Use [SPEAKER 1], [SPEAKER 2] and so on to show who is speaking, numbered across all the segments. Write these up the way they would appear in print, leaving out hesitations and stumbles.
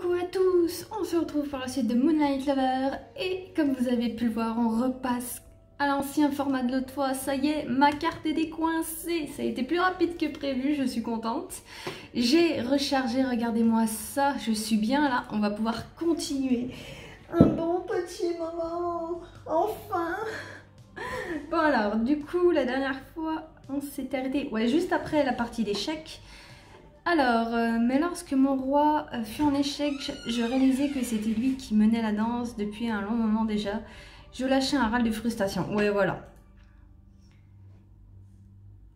[SPEAKER 1] Coucou à tous, on se retrouve pour la suite de Moonlight Lover et comme vous avez pu le voir, on repasse à l'ancien format de l'autre fois. Ça y est, ma carte est décoincée, ça a été plus rapide que prévu, je suis contente. J'ai rechargé, regardez-moi ça, je suis bien là, on va pouvoir continuer. Un bon petit moment, enfin. Bon alors, du coup, la dernière fois, on s'est arrêté, ouais, juste après la partie d'échecs. Alors, mais lorsque mon roi fut en échec, je réalisais que c'était lui qui menait la danse depuis un long moment déjà. Je lâchais un râle de frustration. Ouais, voilà.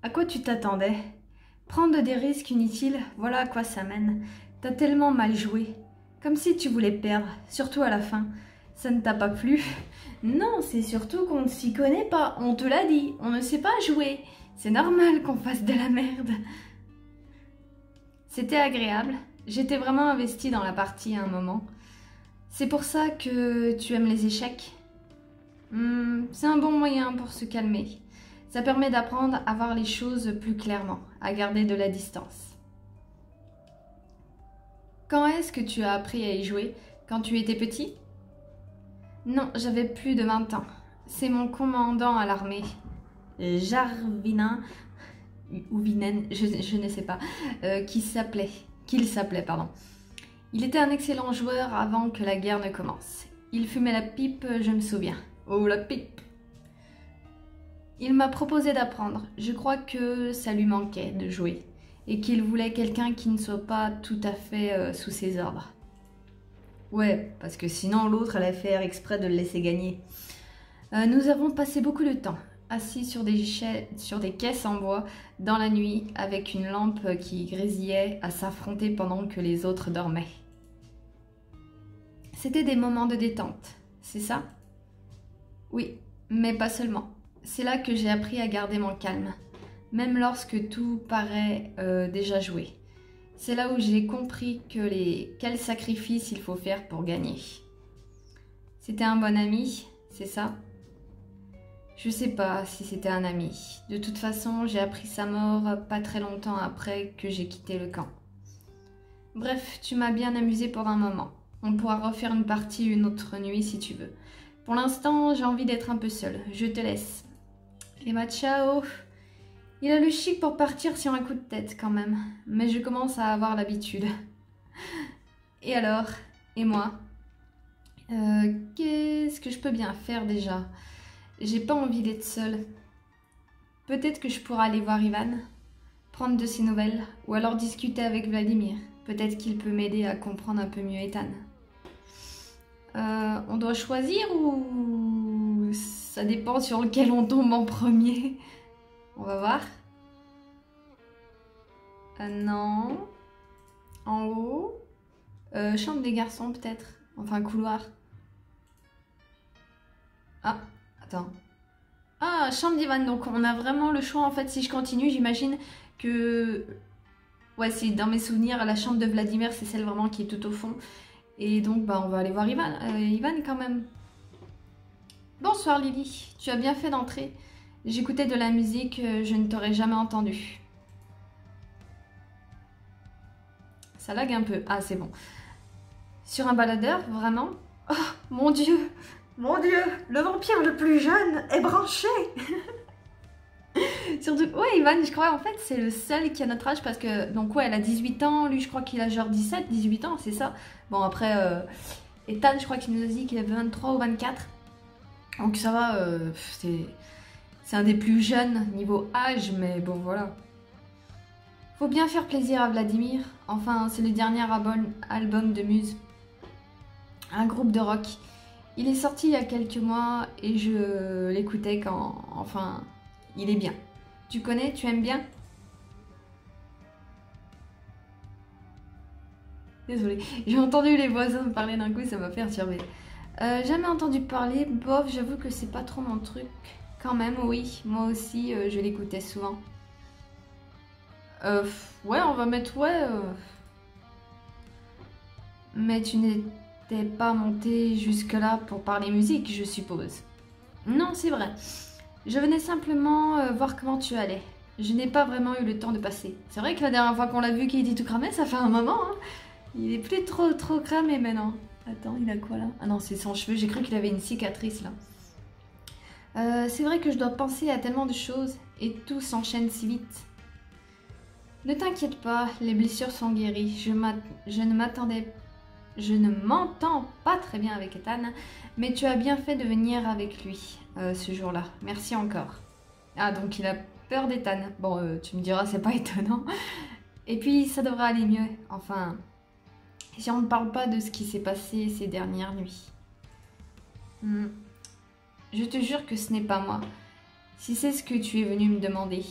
[SPEAKER 1] À quoi tu t'attendais? Prendre des risques inutiles, voilà à quoi ça mène. T'as tellement mal joué. Comme si tu voulais perdre, surtout à la fin. Ça ne t'a pas plu? Non, c'est surtout qu'on ne s'y connaît pas. On te l'a dit, on ne sait pas jouer. C'est normal qu'on fasse de la merde. C'était agréable, j'étais vraiment investie dans la partie à un moment. C'est pour ça que tu aimes les échecs? C'est un bon moyen pour se calmer. Ça permet d'apprendre à voir les choses plus clairement, à garder de la distance. Quand est-ce que tu as appris à y jouer? Quand tu étais petit? Non, j'avais plus de 20 ans. C'est mon commandant à l'armée, Jarvinin, ou Vinen, je ne sais pas, qu'il s'appelait, pardon. Il était un excellent joueur avant que la guerre ne commence. Il fumait la pipe, je me souviens. Oh, la pipe! Il m'a proposé d'apprendre. Je crois que ça lui manquait de jouer et qu'il voulait quelqu'un qui ne soit pas tout à fait sous ses ordres. Ouais, parce que sinon l'autre allait faire exprès de le laisser gagner. Nous avons passé beaucoup de temps assis sur des caisses en bois, dans la nuit, avec une lampe qui grésillait à s'affronter pendant que les autres dormaient. C'était des moments de détente, c'est ça? Oui, mais pas seulement. C'est là que j'ai appris à garder mon calme, même lorsque tout paraît déjà joué. C'est là où j'ai compris quels sacrifices il faut faire pour gagner. C'était un bon ami, c'est ça? Je sais pas si c'était un ami. De toute façon, j'ai appris sa mort pas très longtemps après que j'ai quitté le camp. Bref, tu m'as bien amusé pour un moment. On pourra refaire une partie une autre nuit si tu veux. Pour l'instant, j'ai envie d'être un peu seule. Je te laisse. Emma, ciao. Il a le chic pour partir sur un coup de tête quand même. Mais je commence à avoir l'habitude. Et alors? Et moi? Qu'est-ce que je peux bien faire déjà? J'ai pas envie d'être seule. Peut-être que je pourrais aller voir Ivan, prendre de ses nouvelles, ou alors discuter avec Vladimir. Peut-être qu'il peut m'aider à comprendre un peu mieux Ethan. On doit choisir ou ça dépend sur lequel on tombe en premier? On va voir. Non. En haut. Chambre des garçons peut-être. Enfin couloir. Ah. Attends. Ah, chambre d'Ivan, donc on a vraiment le choix en fait. Si je continue, j'imagine que... Ouais, c'est dans mes souvenirs, la chambre de Vladimir, c'est celle vraiment qui est tout au fond. Et donc, bah, on va aller voir Ivan. Ivan quand même. Bonsoir Lily, tu as bien fait d'entrer. J'écoutais de la musique, je ne t'aurais jamais entendue. Ça lag un peu. Ah, c'est bon. Sur un baladeur, vraiment? Oh, mon Dieu! Mon Dieu, le vampire le plus jeune est branché. Surtout, ouais, Ivan, je crois, en fait, c'est le seul qui a notre âge parce que, donc, ouais, elle a 18 ans, lui, je crois qu'il a genre 17, 18 ans, c'est ça. Bon, après, Ethan, je crois qu'il nous a dit qu'il avait 23 ou 24. Donc, ça va, c'est un des plus jeunes niveau âge, mais bon, voilà. Faut bien faire plaisir à Vladimir. Enfin, c'est le dernier album de Muse. Un groupe de rock. Il est sorti il y a quelques mois et je l'écoutais quand... Enfin, il est bien. Tu connais? Tu aimes bien? Désolée, j'ai entendu les voisins parler d'un coup, ça m'a perturbée. Jamais entendu parler, bof, j'avoue que c'est pas trop mon truc. Quand même, oui, moi aussi, je l'écoutais souvent. Ouais, on va mettre ouais. Mais tu n'étais pas monté jusque-là pour parler musique, je suppose. Non, c'est vrai. Je venais simplement voir comment tu allais. Je n'ai pas vraiment eu le temps de passer. C'est vrai que la dernière fois qu'on l'a vu qu'il était tout cramé, ça fait un moment. Hein. Il est plus trop cramé maintenant. Attends, il a quoi là? Ah non, c'est son cheveu, j'ai cru qu'il avait une cicatrice là. C'est vrai que je dois penser à tellement de choses et tout s'enchaîne si vite. Ne t'inquiète pas, les blessures sont guéries. Je ne m'entends pas très bien avec Ethan, mais tu as bien fait de venir avec lui ce jour-là. Merci encore. Ah, donc il a peur d'Ethan. Bon, tu me diras, c'est pas étonnant. Et puis, ça devrait aller mieux. Enfin, si on ne parle pas de ce qui s'est passé ces dernières nuits. Je te jure que ce n'est pas moi. Si c'est ce que tu es venu me demander.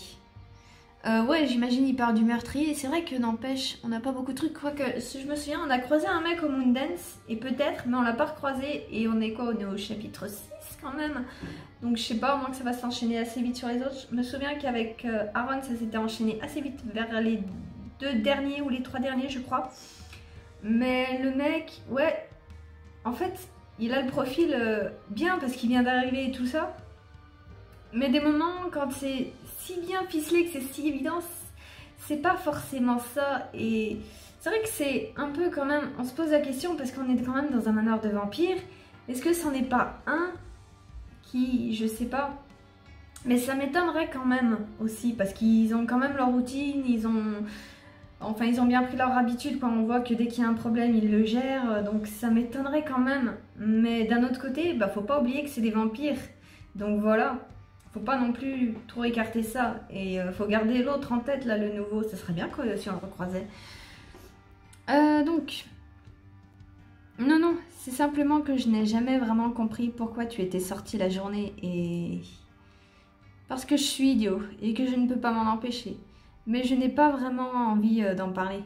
[SPEAKER 1] Ouais, j'imagine il parle du meurtrier. C'est vrai que n'empêche, on n'a pas beaucoup de trucs. Quoique, si je me souviens, on a croisé un mec au Moondance. Et peut-être, mais on l'a pas recroisé. Et on est quoi? On est au chapitre 6 quand même. Donc je sais pas, au moins que ça va s'enchaîner assez vite sur les autres. Je me souviens qu'avec Aaron, ça s'était enchaîné assez vite vers les 2 derniers ou les 3 derniers, je crois. Mais le mec, ouais, en fait, il a le profil bien parce qu'il vient d'arriver et tout ça. Mais des moments, quand c'est si bien ficelé, que c'est si évident, c'est pas forcément ça. Et c'est vrai que c'est un peu quand même, on se pose la question parce qu'on est quand même dans un manoir de vampires. Est-ce que c'en est pas un qui, je sais pas, mais ça m'étonnerait quand même aussi parce qu'ils ont quand même leur routine, ils ont bien pris leur habitude quand on voit que dès qu'il y a un problème, ils le gèrent, donc ça m'étonnerait quand même. Mais d'un autre côté, bah faut pas oublier que c'est des vampires, donc voilà. Faut pas non plus trop écarter ça. Et faut garder l'autre en tête, là, le nouveau. Ça serait bien quoi, si on le recroisait. Donc... Non, c'est simplement que je n'ai jamais vraiment compris pourquoi tu étais sorti la journée et... Parce que je suis idiot et que je ne peux pas m'en empêcher. Mais je n'ai pas vraiment envie d'en parler,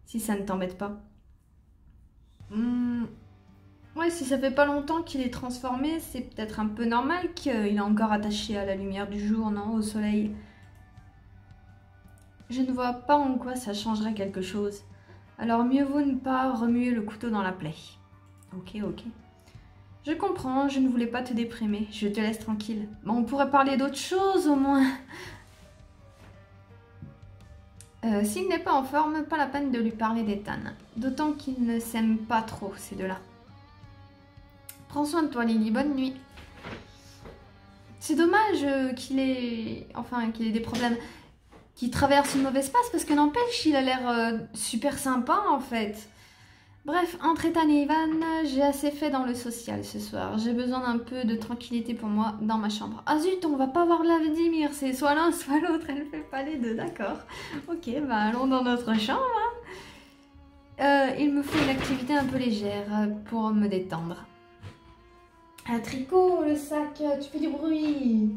[SPEAKER 1] si ça ne t'embête pas. Ouais, si ça fait pas longtemps qu'il est transformé, c'est peut-être un peu normal qu'il est encore attaché à la lumière du jour, non, au soleil. Je ne vois pas en quoi ça changerait quelque chose. Alors mieux vaut ne pas remuer le couteau dans la plaie. Ok. Je comprends, je ne voulais pas te déprimer, je te laisse tranquille. Bon, on pourrait parler d'autre chose au moins. S'il n'est pas en forme, pas la peine de lui parler d'Ethan. D'autant qu'ils ne s'aiment pas trop, ces deux-là. Prends soin de toi, Lily. Bonne nuit. C'est dommage qu'il ait des problèmes, qu'il traverse une mauvaise passe, parce que n'empêche, il a l'air super sympa, en fait. Bref, entre Ethan et Ivan, j'ai assez fait dans le social ce soir. J'ai besoin d'un peu de tranquillité pour moi dans ma chambre. Ah zut, on va pas voir Vladimir, c'est soit l'un, soit l'autre. Elle fait pas les deux, d'accord. Ok, bah allons dans notre chambre. Il me faut une activité un peu légère pour me détendre. Un tricot, le sac, tu fais du bruit.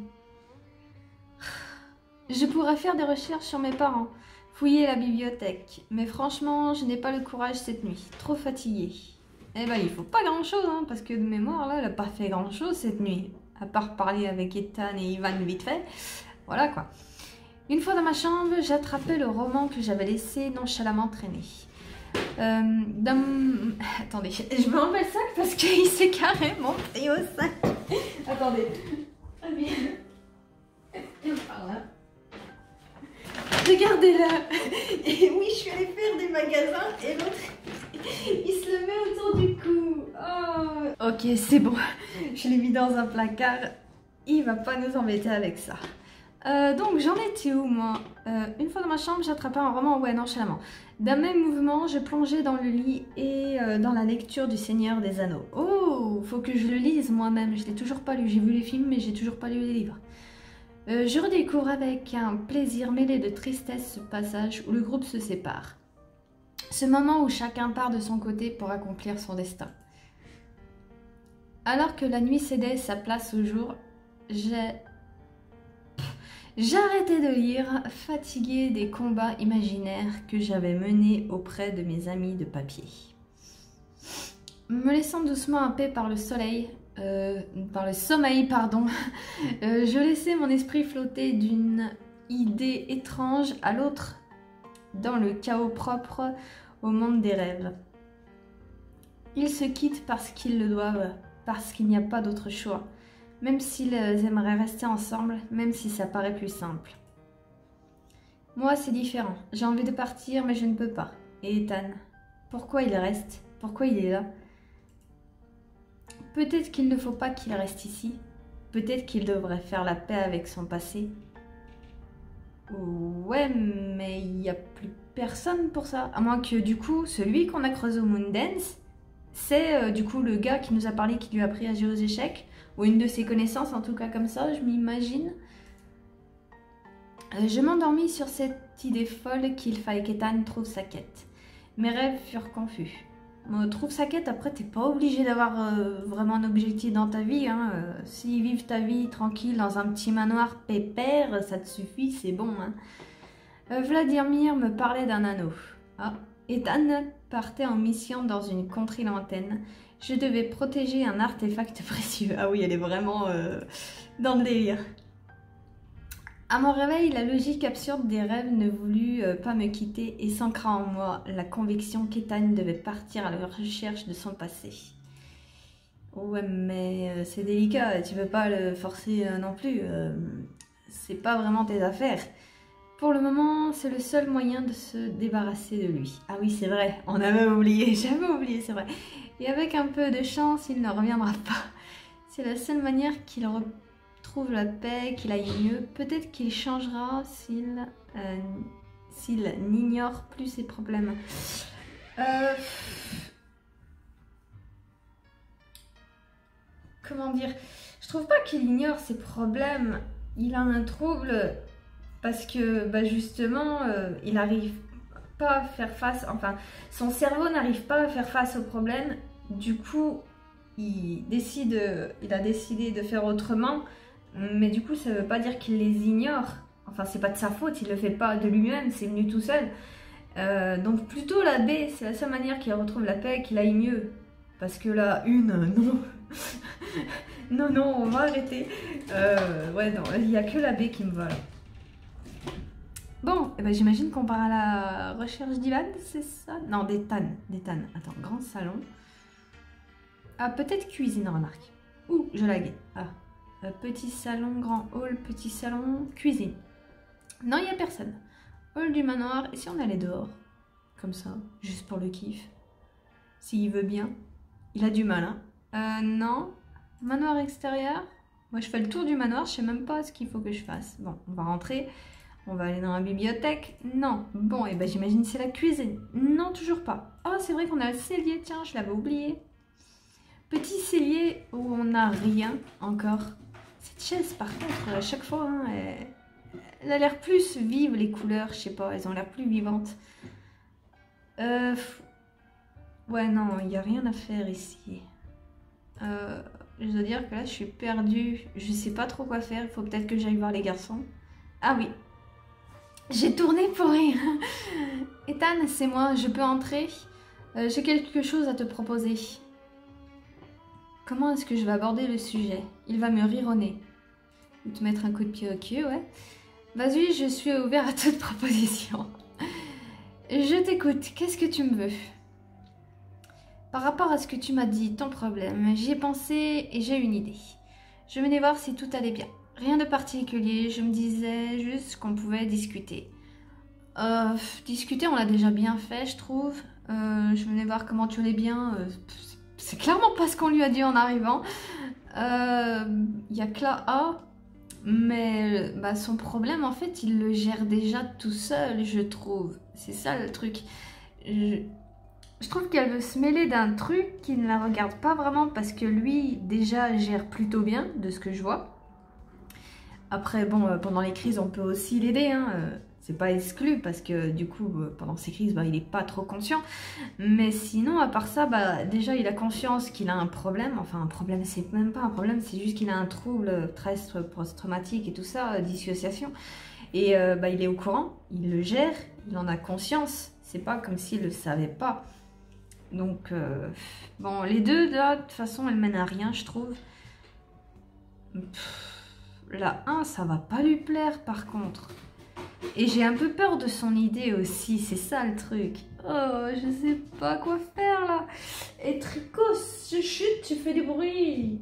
[SPEAKER 1] Je pourrais faire des recherches sur mes parents, fouiller la bibliothèque, mais franchement, je n'ai pas le courage cette nuit, trop fatiguée. Eh ben, il faut pas grand-chose, hein, parce que de mémoire, là, elle a pas fait grand-chose cette nuit, à part parler avec Ethan et Ivan vite fait. Voilà quoi. Une fois dans ma chambre, j'attrapais le roman que j'avais laissé nonchalamment traîner. Attendez, je me remets le sac parce qu'il s'est carrément pris au sac. Attendez. Viens par là. Regardez-la. Et oui, je suis allée faire des magasins et l'autre, il se le met autour du cou. Oh. Ok, c'est bon. Je l'ai mis dans un placard. Il va pas nous embêter avec ça. Donc j'en étais où moi? Une fois dans ma chambre, j'attrapais un roman, ouais, nonchalamment. D'un même mouvement, je plongeais dans le lit et dans la lecture du Seigneur des Anneaux. Oh, faut que je le lise moi-même, je l'ai toujours pas lu. J'ai vu les films, mais j'ai toujours pas lu les livres. Je redécouvre avec un plaisir mêlé de tristesse ce passage où le groupe se sépare. Ce moment où chacun part de son côté pour accomplir son destin. Alors que la nuit cédait sa place au jour, j'arrêtais de lire, fatiguée des combats imaginaires que j'avais menés auprès de mes amis de papier. Me laissant doucement happer par le sommeil, je laissais mon esprit flotter d'une idée étrange à l'autre dans le chaos propre au monde des rêves. Ils se quittent parce qu'ils le doivent, parce qu'il n'y a pas d'autre choix. Même s'ils aimeraient rester ensemble, même si ça paraît plus simple. Moi, c'est différent. J'ai envie de partir, mais je ne peux pas. Et Ethan, Pourquoi il reste? Pourquoi il est là? Peut-être qu'il ne faut pas qu'il reste ici. Peut-être qu'il devrait faire la paix avec son passé. Ouais, mais il n'y a plus personne pour ça. À moins que du coup, celui qu'on a creusé au Moondance, c'est du coup le gars qui nous a parlé, qui lui a appris à jouer aux échecs. Ou une de ses connaissances, en tout cas comme ça, je m'imagine. Je m'endormis sur cette idée folle qu'il fallait qu'Ethan trouve sa quête. Mes rêves furent confus. Trouve sa quête, après t'es pas obligé d'avoir vraiment un objectif dans ta vie. Hein. Si vivre ta vie tranquille dans un petit manoir pépère, ça te suffit, c'est bon. Hein. Vladimir me parlait d'un anneau. Ah, Ethan partait en mission dans une contrée lointaine. Je devais protéger un artefact précieux. Ah oui, elle est vraiment dans le délire. À mon réveil, la logique absurde des rêves ne voulut pas me quitter et s'ancra en moi la conviction qu'Ethan devait partir à la recherche de son passé. Ouais, mais c'est délicat, tu veux pas le forcer non plus. C'est pas vraiment tes affaires. Pour le moment, c'est le seul moyen de se débarrasser de lui. Ah oui, c'est vrai, on avait oublié, j'avais oublié, c'est vrai. Et avec un peu de chance, il ne reviendra pas. C'est la seule manière qu'il trouve la paix, qu'il aille mieux. Peut-être qu'il changera s'il n'ignore plus ses problèmes. Comment dire? Je trouve pas qu'il ignore ses problèmes. Il a un trouble parce que justement, il n'arrive pas à faire face. Enfin, son cerveau n'arrive pas à faire face aux problèmes. Du coup, il a décidé de faire autrement. Mais du coup, ça veut pas dire qu'il les ignore. Enfin, c'est pas de sa faute, il le fait pas de lui-même, c'est venu tout seul. Donc plutôt la B, c'est la seule manière qu'il retrouve la paix, qu'il aille mieux. Parce que la une, non. non, non, on va arrêter. Ouais, non, il n'y a que la B qui me va là. Bon, eh ben, j'imagine qu'on part à la recherche d'Ivan, c'est ça? Non, d'Ethan. Attends, grand salon. Ah, peut-être cuisine, remarque. Ouh, je laguais. Ah. Petit salon, grand hall, petit salon, cuisine. Non, il n'y a personne. Hall du manoir. Et si on allait dehors? Comme ça, juste pour le kiff. S'il veut bien. Il a du mal, hein. Non. Manoir extérieur. Moi, je fais le tour du manoir. Je sais même pas ce qu'il faut que je fasse. Bon, on va rentrer. On va aller dans la bibliothèque. Non. Bon, et ben j'imagine c'est la cuisine. Non, toujours pas. Oh, c'est vrai qu'on a le cellier. Tiens, je l'avais oublié. Petit cellier où on n'a rien encore. Cette chaise, par contre, à chaque fois, hein, elle a l'air plus vive, les couleurs, je sais pas, elles ont l'air plus vivantes. Ouais, non, il n'y a rien à faire ici. Je dois dire que là, je suis perdue. Je sais pas trop quoi faire. Il faut peut-être que j'aille voir les garçons. Ah oui. J'ai tourné pour rien. Ethan, c'est moi, je peux entrer? J'ai quelque chose à te proposer. Comment est-ce que je vais aborder le sujet? Il va me rire au nez. Ou te mettre un coup de pied au cul, ouais. Vas-y, je suis ouvert à toute proposition. Je t'écoute, qu'est-ce que tu me veux? Par rapport à ce que tu m'as dit, ton problème, j'y ai pensé et j'ai une idée. Je venais voir si tout allait bien. Rien de particulier, je me disais juste qu'on pouvait discuter. Discuter, on l'a déjà bien fait, je trouve. Je venais voir comment tu allais bien. C'est clairement pas ce qu'on lui a dit en arrivant. Il y a que la A, mais son problème, en fait, il le gère déjà tout seul, je trouve. C'est ça le truc. Je trouve qu'elle veut se mêler d'un truc qui ne la regarde pas vraiment parce que lui, déjà, gère plutôt bien, de ce que je vois. Après, bon, pendant les crises, on peut aussi l'aider, hein. C'est pas exclu parce que du coup, pendant ces crises, il n'est pas trop conscient. Mais sinon, à part ça, déjà, il a conscience qu'il a un problème. Enfin, un problème, c'est même pas un problème, c'est juste qu'il a un trouble stress post-traumatique et tout ça, dissociation. Et il est au courant, il le gère, il en a conscience. C'est pas comme s'il le savait pas. Donc, bon, les deux, là, de toute façon, elles mènent à rien, je trouve. La 1, ça va pas lui plaire, par contre. Et j'ai un peu peur de son idée aussi, c'est ça le truc. Oh, je sais pas quoi faire là. Et Tricot, chut, tu fais du bruit.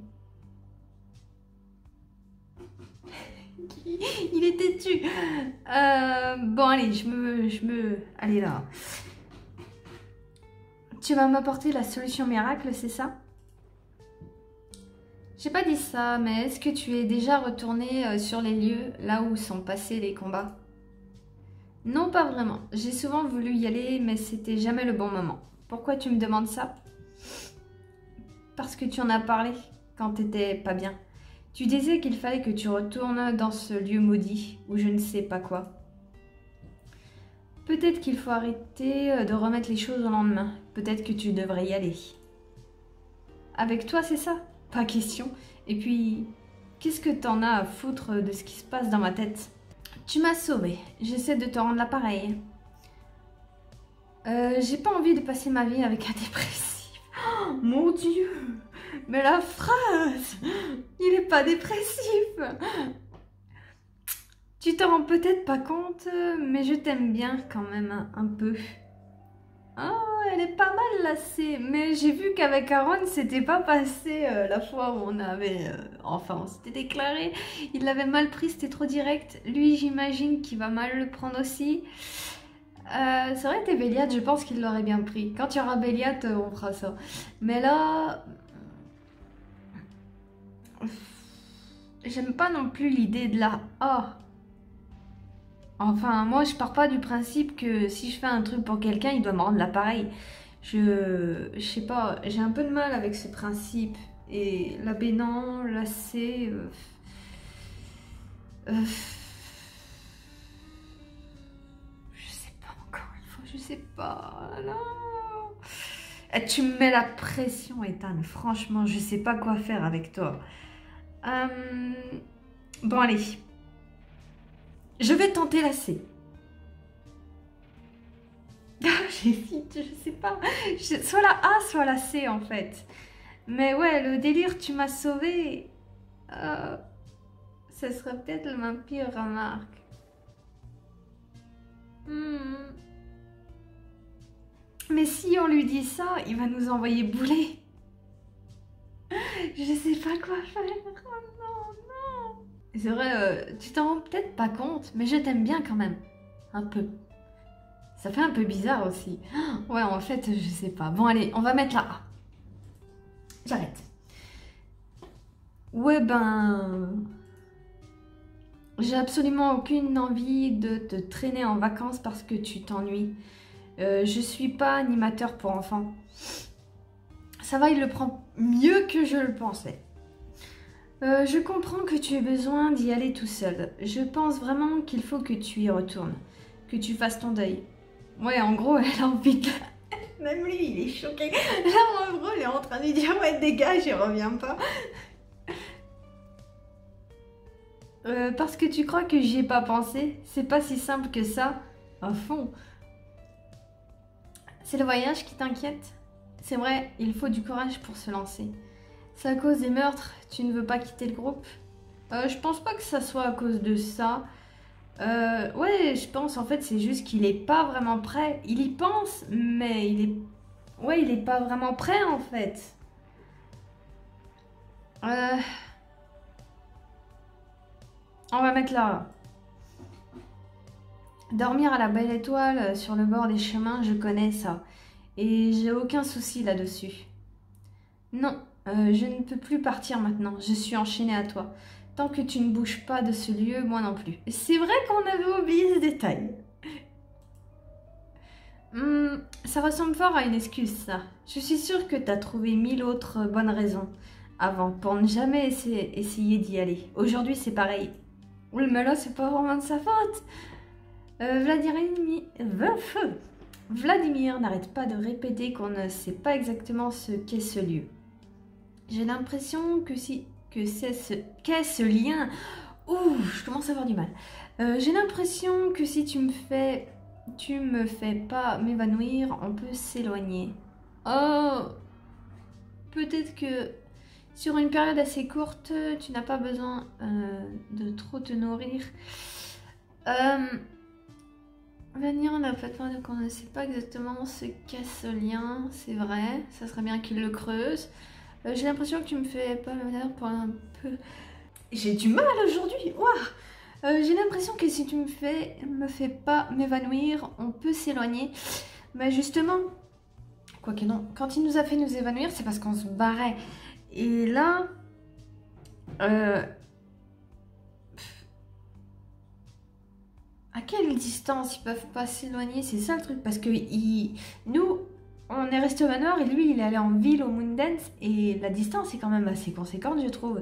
[SPEAKER 1] Il est têtu. Bon, allez, je me... Allez là. Tu vas m'apporter la solution miracle, c'est ça? J'ai pas dit ça, mais est-ce que tu es déjà retourné sur les lieux, là où sont passés les combats? Non, pas vraiment. J'ai souvent voulu y aller, mais c'était jamais le bon moment. Pourquoi tu me demandes ça? Parce que tu en as parlé quand t'étais pas bien. Tu disais qu'il fallait que tu retournes dans ce lieu maudit, ou je ne sais pas quoi. Peut-être qu'il faut arrêter de remettre les choses au lendemain. Peut-être que tu devrais y aller. Avec toi, c'est ça? Pas question. Et puis, qu'est-ce que t'en as à foutre de ce qui se passe dans ma tête? Tu m'as sauvée. J'essaie de te rendre l'appareil. J'ai pas envie de passer ma vie avec un dépressif. Oh, mon Dieu! Mais la phrase! Il est pas dépressif! Tu te rends peut-être pas compte, mais je t'aime bien quand même un peu. Oh, elle est pas mal lassée, mais j'ai vu qu'avec Aaron, c'était pas passé la fois où on avait... enfin, on s'était déclaré. Il l'avait mal pris, c'était trop direct. Lui, j'imagine qu'il va mal le prendre aussi. Ça aurait été Béliat, je pense qu'il l'aurait bien pris. Quand il y aura Béliat, on fera ça. Mais là... J'aime pas non plus l'idée de la... Oh. Enfin, moi, je pars pas du principe que si je fais un truc pour quelqu'un, il doit me rendre l'appareil. Je sais pas, j'ai un peu de mal avec ce principe. Et la B, non, la C... je sais pas encore une fois, je sais pas. Non. Et tu me mets la pression, Ethan. Franchement, je sais pas quoi faire avec toi. Bon, allez. Je vais tenter la C. J'hésite, je sais pas. Soit la A, soit la C en fait. Mais ouais, le délire, tu m'as sauvé. Ce serait peut-être ma pire remarque. Mais si on lui dit ça, il va nous envoyer bouler. Je sais pas quoi faire. Oh non, non. C'est vrai, tu t'en rends peut-être pas compte, mais je t'aime bien quand même. Un peu. Ça fait un peu bizarre aussi. Ouais, en fait, je sais pas. Bon, allez, on va mettre la A. J'arrête. Ouais, ben... J'ai absolument aucune envie de te traîner en vacances parce que tu t'ennuies. Je suis pas animateur pour enfants. Ça va, il le prend mieux que je le pensais. Je comprends que tu aies besoin d'y aller tout seul. Je pense vraiment qu'il faut que tu y retournes. Que tu fasses ton deuil. Ouais, en gros, elle a envie de... Même lui, il est choqué. Là, en gros, il est en train de lui dire « Ouais, dégage, je reviens pas. » Parce que tu crois que j'y ai pas pensé. C'est pas si simple que ça. À fond. C'est le voyage qui t'inquiète? C'est vrai, il faut du courage pour se lancer. C'est à cause des meurtres, tu ne veux pas quitter le groupe? Je pense pas que ça soit à cause de ça. Ouais, je pense en fait c'est juste qu'il est pas vraiment prêt. Il y pense, mais il est... Ouais, il est pas vraiment prêt en fait. On va mettre là. Dormir à la belle étoile sur le bord des chemins, je connais ça. Et j'ai aucun souci là-dessus. Non, je ne peux plus partir maintenant. Je suis enchaînée à toi. Tant que tu ne bouges pas de ce lieu, moi non plus. C'est vrai qu'on avait oublié ce détail. Ça ressemble fort à une excuse, ça. Je suis sûre que tu as trouvé 1000 autres bonnes raisons avant pour ne jamais essayer d'y aller. Aujourd'hui, c'est pareil. Oui, mais là, c'est pas vraiment de sa faute. Vladimir n'arrête pas de répéter qu'on ne sait pas exactement ce qu'est ce lieu. J'ai l'impression que c'est ce lien. Ouh, je commence à avoir du mal. J'ai l'impression que si tu me fais pas m'évanouir, on peut s'éloigner. Oh, peut-être que sur une période assez courte, tu n'as pas besoin de trop te nourrir. Venir, on a fait peur qu'on ne sait pas exactement ce qu'est ce lien, c'est vrai, ça serait bien qu'il le creuse. J'ai l'impression que tu me fais pas m'évanouir pour un peu... J'ai du mal aujourd'hui, waouh. J'ai l'impression que si tu me fais pas m'évanouir, on peut s'éloigner. Mais justement, Quoique non. Quand il nous a fait nous évanouir, c'est parce qu'on se barrait. Et là... à quelle distance ils peuvent pas s'éloigner? C'est ça le truc. Parce que nous, on est resté au manoir et lui, il est allé en ville au Moondance. Et la distance est quand même assez conséquente, je trouve.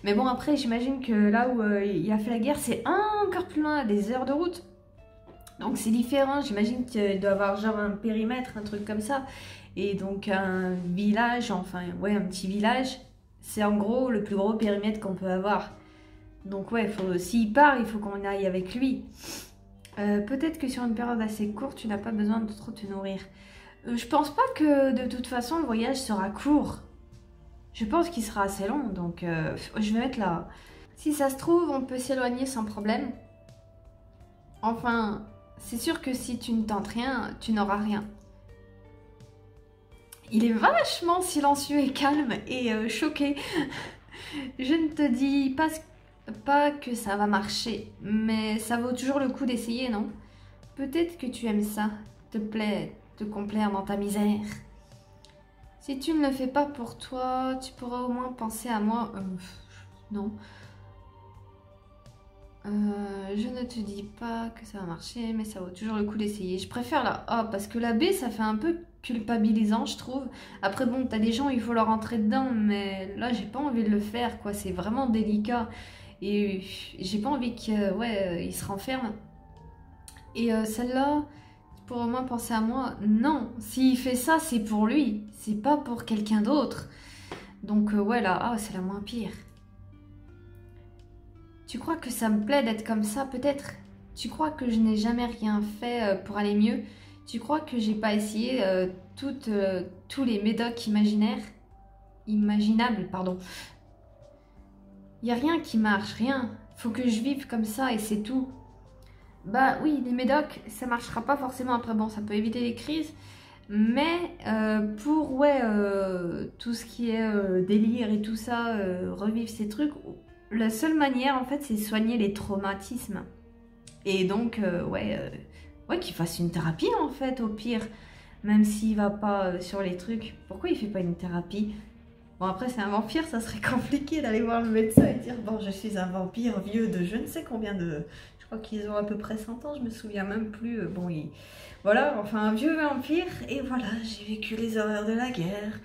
[SPEAKER 1] Mais bon, après, j'imagine que là où il a fait la guerre, c'est encore plus loin, à des heures de route. Donc c'est différent. J'imagine qu'il doit avoir genre un périmètre, un truc comme ça. Et donc un village, enfin, ouais, un petit village, c'est en gros le plus gros périmètre qu'on peut avoir. Donc ouais, s'il part, il faut qu'on aille avec lui. Peut-être que sur une période assez courte, tu n'as pas besoin de trop te nourrir. Je pense pas que de toute façon le voyage sera court. Je pense qu'il sera assez long, donc je vais mettre là. Si ça se trouve, on peut s'éloigner sans problème. Enfin, c'est sûr que si tu ne tentes rien, tu n'auras rien. Il est vachement silencieux et calme et choqué. Je ne te dis pas que ça va marcher, mais ça vaut toujours le coup d'essayer, non? Peut-être que tu aimes ça, te plaît, te complaire dans ta misère. Si tu ne le fais pas pour toi, tu pourras au moins penser à moi. Non. Je ne te dis pas que ça va marcher, mais ça vaut toujours le coup d'essayer. Je préfère la A, parce que la B, ça fait un peu culpabilisant, je trouve. Après, bon, t'as des gens, il faut leur rentrer dedans, mais là, j'ai pas envie de le faire, quoi. C'est vraiment délicat. Et j'ai pas envie qu'il il se renferme. Et celle-là, tu pourrais au moins penser à moi. Non, s'il fait ça, c'est pour lui. C'est pas pour quelqu'un d'autre. Donc, ouais, la A, c'est la moins pire. Tu crois que ça me plaît d'être comme ça, peut-être? Tu crois que je n'ai jamais rien fait pour aller mieux? Tu crois que j'ai pas essayé tous les médocs imaginables, pardon. Y a rien qui marche, rien. Faut que je vive comme ça et c'est tout. Bah oui, les médocs, ça marchera pas forcément après. Bon, ça peut éviter les crises, mais pour tout ce qui est délire et tout ça, revivre ces trucs. La seule manière, en fait, c'est soigner les traumatismes. Et donc, qu'il fasse une thérapie, en fait, au pire. Même s'il va pas sur les trucs. Pourquoi il fait pas une thérapie? Bon, après, c'est un vampire, ça serait compliqué d'aller voir le médecin et dire « Bon, je suis un vampire vieux de je ne sais combien de... » Je crois qu'ils ont à peu près 100 ans, je me souviens même plus. Bon, voilà, enfin, un vieux vampire. Et voilà, j'ai vécu les horreurs de la guerre.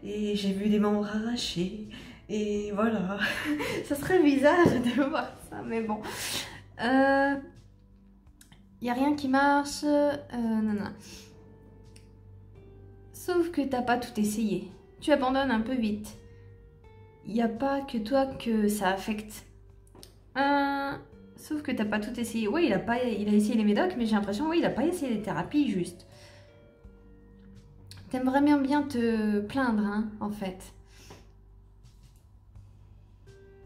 [SPEAKER 1] Et j'ai vu des membres arrachés. Et voilà, ça serait bizarre de voir ça, mais bon. Y a rien qui marche. Non. Sauf que t'as pas tout essayé. Tu abandonnes un peu vite. Y a pas que toi que ça affecte. Sauf que t'as pas tout essayé. Oui, il a essayé les médocs, mais j'ai l'impression, oui, il a pas essayé les thérapies, juste. T'aimerais bien te plaindre, hein, en fait.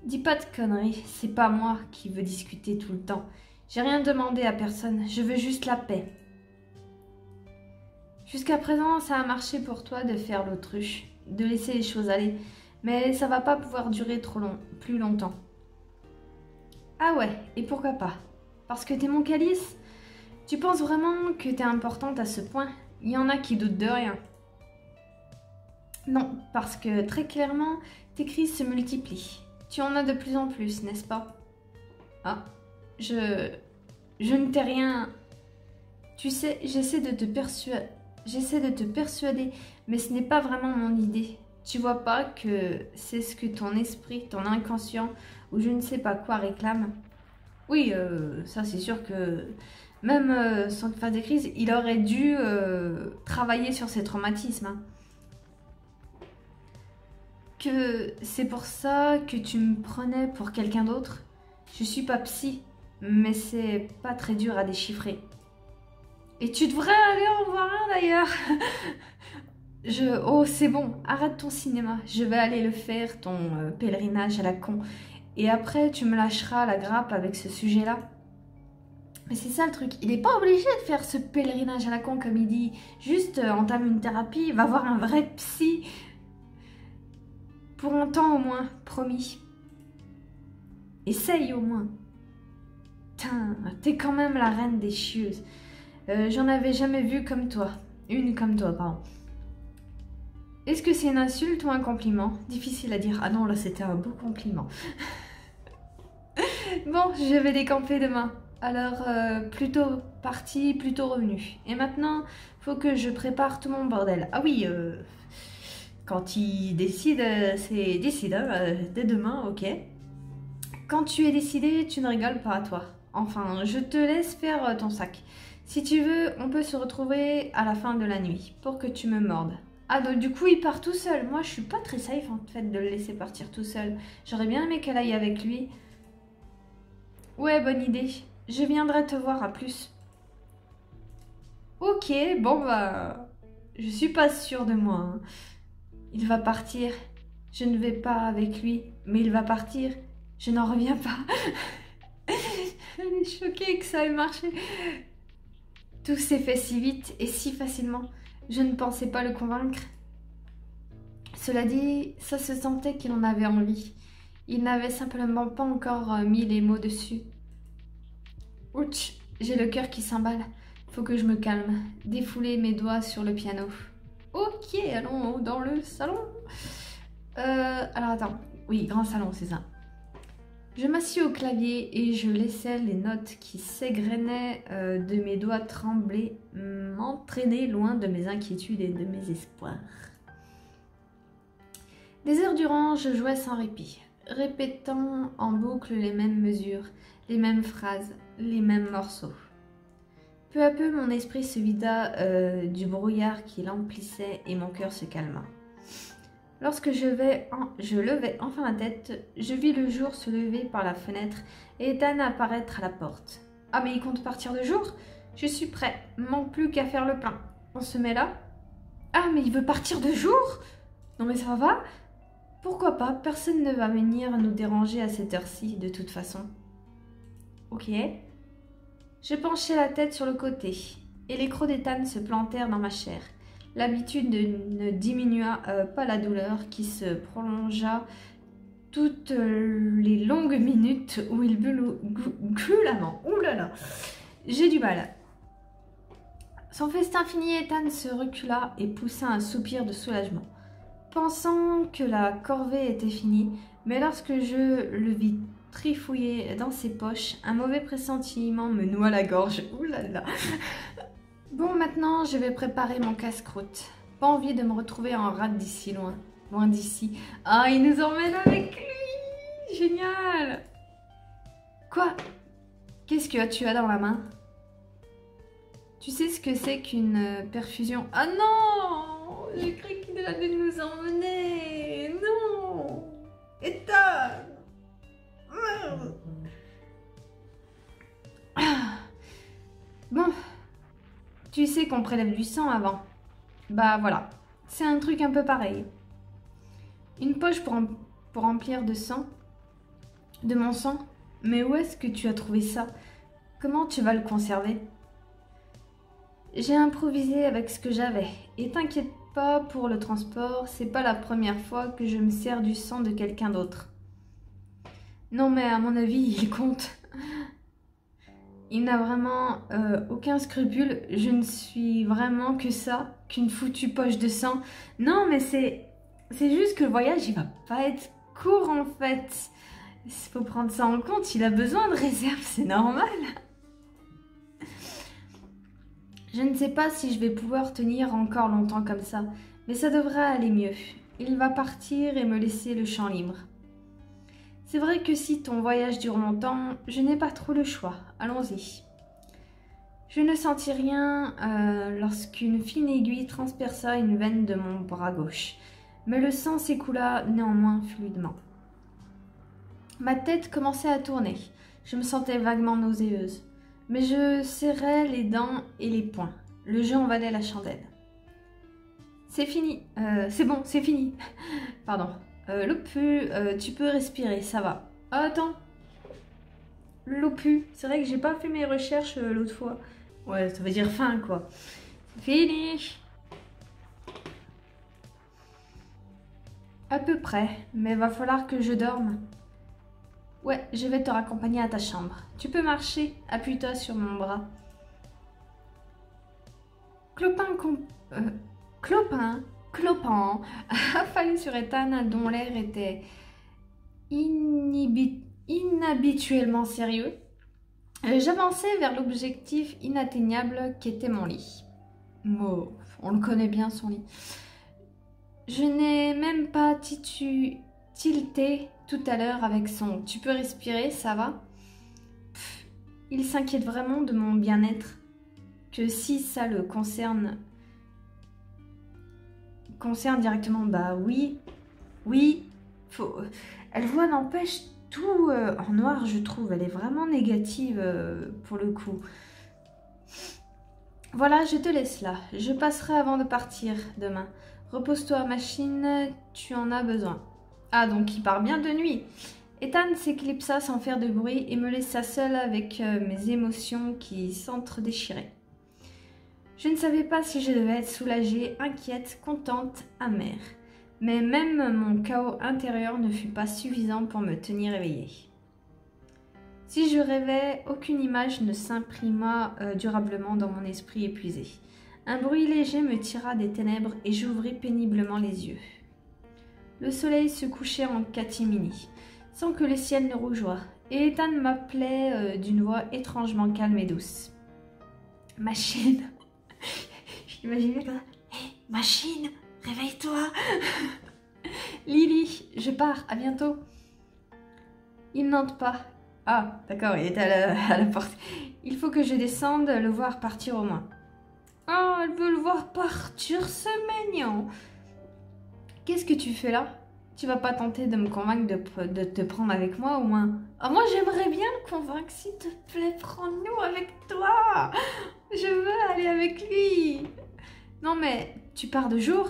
[SPEAKER 1] Dis pas de conneries, c'est pas moi qui veux discuter tout le temps. J'ai rien demandé à personne, je veux juste la paix. Jusqu'à présent, ça a marché pour toi de faire l'autruche, de laisser les choses aller, mais ça va pas pouvoir durer plus longtemps. Ah ouais, et pourquoi pas? Parce que t'es mon calice? Tu penses vraiment que t'es importante à ce point? Il y en a qui doutent de rien. Non, parce que très clairement, tes crises se multiplient. Tu en as de plus en plus, n'est-ce pas? Ah, je ne t'ai rien... Tu sais, j'essaie de te persuader, mais ce n'est pas vraiment mon idée. Tu vois pas que c'est ce que ton esprit, ton inconscient, ou je ne sais pas quoi réclame? Oui, ça c'est sûr que même sans faire des crises, il aurait dû travailler sur ses traumatismes. Hein. Que c'est pour ça que tu me prenais pour quelqu'un d'autre? Je suis pas psy, mais c'est pas très dur à déchiffrer. Et tu devrais aller en voir un d'ailleurs. Oh, c'est bon, arrête ton cinéma. Je vais aller le faire, ton pèlerinage à la con. Et après, tu me lâcheras la grappe avec ce sujet-là. Mais c'est ça le truc, il n'est pas obligé de faire ce pèlerinage à la con comme il dit. Juste entame une thérapie, va voir un vrai psy. Pour un temps au moins, promis. Essaye au moins. Putain, t'es quand même la reine des chieuses. J'en avais jamais vu comme toi. Une comme toi, pardon. Est-ce que c'est une insulte ou un compliment? Difficile à dire. Ah non, là c'était un beau compliment. Bon, je vais décamper demain. Alors, plutôt parti, plutôt revenu. Et maintenant, faut que je prépare tout mon bordel. Ah oui, quand il décide, c'est décide, hein, dès demain, ok. Quand tu es décidé, tu ne rigoles pas à toi. Enfin, je te laisse faire ton sac. Si tu veux, on peut se retrouver à la fin de la nuit, pour que tu me mordes. Ah, donc du coup, il part tout seul. Moi, je suis pas très safe, en fait, de le laisser partir tout seul. J'aurais bien aimé qu'elle aille avec lui. Ouais, bonne idée. Je viendrai te voir, à plus. Ok, bon bah... Je suis pas sûre de moi, hein. Il va partir. Je ne vais pas avec lui, mais il va partir. Je n'en reviens pas. Elle est choquée que ça ait marché. Tout s'est fait si vite et si facilement. Je ne pensais pas le convaincre. Cela dit, ça se sentait qu'il en avait envie. Il n'avait simplement pas encore mis les mots dessus. Ouch, j'ai le cœur qui s'emballe. Faut que je me calme. Défouler mes doigts sur le piano. Ok, allons dans le salon. Alors attends. Oui, grand salon, c'est ça. Je m'assis au clavier et je laissais les notes qui s'égrenaient de mes doigts trembler m'entraîner loin de mes inquiétudes et de mes espoirs. Des heures durant, je jouais sans répit, répétant en boucle les mêmes mesures, les mêmes phrases, les mêmes morceaux. Peu à peu, mon esprit se vida du brouillard qui l'emplissait et mon cœur se calma. Lorsque je levai enfin la tête, je vis le jour se lever par la fenêtre et Ethan apparaître à la porte. « Ah, mais il compte partir de jour? Je suis prêt, manque plus qu'à faire le plein. On se met là? Ah, mais il veut partir de jour? Non mais ça va? Pourquoi pas, personne ne va venir nous déranger à cette heure-ci de toute façon. » Ok. Je penchai la tête sur le côté et les crocs d'Ethan se plantèrent dans ma chair. L'habitude ne diminua pas la douleur qui se prolongea toutes les longues minutes où il glut l'amant. Ouh là là, j'ai du mal. Son festin fini, Ethan se recula et poussa un soupir de soulagement, pensant que la corvée était finie. Mais lorsque je le vis trifouiller dans ses poches, un mauvais pressentiment me noua la gorge. Ouh là là. Bon, maintenant, je vais préparer mon casse-croûte. Pas envie de me retrouver en rade d'ici loin. Loin d'ici. Ah, il nous emmène avec lui! Génial! Quoi? Qu'est-ce que tu as dans la main? Tu sais ce que c'est qu'une perfusion? Ah non! J'ai cru qu'il allait nous emmener! Non! Ethan! Merde! Bon. Tu sais qu'on prélève du sang avant. Bah voilà, c'est un truc un peu pareil. Une poche pour remplir de sang. De mon sang. Mais où est-ce que tu as trouvé ça? Comment tu vas le conserver? J'ai improvisé avec ce que j'avais. Et t'inquiète pas pour le transport, c'est pas la première fois que je me sers du sang de quelqu'un d'autre. Non mais à mon avis, il compte. Il n'a vraiment aucun scrupule. Je ne suis vraiment que ça, qu'une foutue poche de sang. Non, mais c'est juste que le voyage, il va pas être court en fait. Il faut prendre ça en compte. Il a besoin de réserve, c'est normal. Je ne sais pas si je vais pouvoir tenir encore longtemps comme ça, mais ça devrait aller mieux. Il va partir et me laisser le champ libre. C'est vrai que si ton voyage dure longtemps, je n'ai pas trop le choix. Allons-y. Je ne sentis rien lorsqu'une fine aiguille transperça une veine de mon bras gauche, mais le sang s'écoula néanmoins fluidement. Ma tête commençait à tourner. Je me sentais vaguement nauséeuse, mais je serrais les dents et les poings. Le jeu en valait la chandelle. C'est fini. C'est bon, c'est fini. Pardon. Lopu, tu peux respirer, ça va. Ah, attends. Lopu, c'est vrai que j'ai pas fait mes recherches l'autre fois. Ouais, ça veut dire fin, quoi. Fini. À peu près, mais va falloir que je dorme. Ouais, je vais te raccompagner à ta chambre. Tu peux marcher, appuie-toi sur mon bras. Clopin, clopin affalé sur Ethan, dont l'air était inhabituellement sérieux. J'avançais vers l'objectif inatteignable qu'était mon lit. Oh, on le connaît bien, son lit. Je n'ai même pas tilté tout à l'heure avec son « tu peux respirer, ça va ?» Il s'inquiète vraiment de mon bien-être, que si ça le concerne directement, bah oui, elle voit n'empêche tout en noir, je trouve, elle est vraiment négative pour le coup. Voilà, je te laisse là, je passerai avant de partir demain. Repose-toi, machine, tu en as besoin. Ah, donc il part bien de nuit. Ethan s'éclipsa sans faire de bruit et me laissa seule avec mes émotions qui s'entre-déchiraient. Je ne savais pas si je devais être soulagée, inquiète, contente, amère. Mais même mon chaos intérieur ne fut pas suffisant pour me tenir éveillée. Si je rêvais, aucune image ne s'imprima durablement dans mon esprit épuisé. Un bruit léger me tira des ténèbres et j'ouvris péniblement les yeux. Le soleil se couchait en catimini, sans que le ciel ne rougeoie, et Ethan m'appelait d'une voix étrangement calme et douce. « Machine !» J'imaginais comme ça. « Hé, machine, réveille-toi !» « Lily, je pars, à bientôt. » Il n'entre pas. Ah, d'accord, il est à la porte. Il faut que je descende le voir partir au moins. Oh, elle veut le voir partir, c'est mignon. Qu'est-ce que tu fais là? Tu vas pas tenter de me convaincre de te prendre avec moi au moins? Ah, moi j'aimerais bien le convaincre, s'il te plaît, prends-nous avec toi. Je veux aller avec lui. Non mais, tu pars de jour?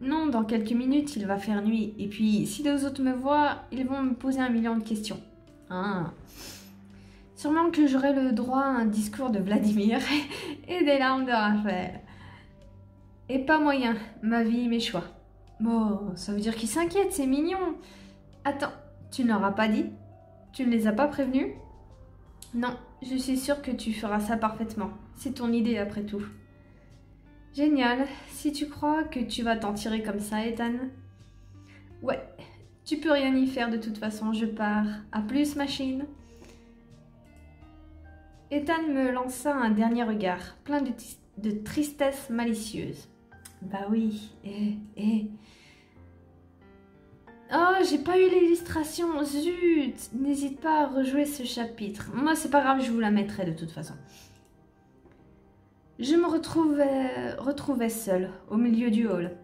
[SPEAKER 1] Non, dans quelques minutes, il va faire nuit. Et puis, si les autres me voient, ils vont me poser 1 million de questions. Ah. Sûrement que j'aurai le droit à un discours de Vladimir et des larmes de Raphaël. Et pas moyen, ma vie, mes choix. Bon, ça veut dire qu'ils s'inquiètent, c'est mignon. Attends, tu ne leur as pas dit? Tu ne les as pas prévenus? Non, je suis sûre que tu feras ça parfaitement. C'est ton idée après tout. Génial, si tu crois que tu vas t'en tirer comme ça, Ethan. Ouais, tu peux rien y faire de toute façon, je pars. À plus, machine. Ethan me lança un dernier regard, plein de tristesse malicieuse. Bah oui, Oh, j'ai pas eu l'illustration, zut. N'hésite pas à rejouer ce chapitre. Moi, c'est pas grave, je vous la mettrai de toute façon. Je me retrouvais seule, au milieu du hall.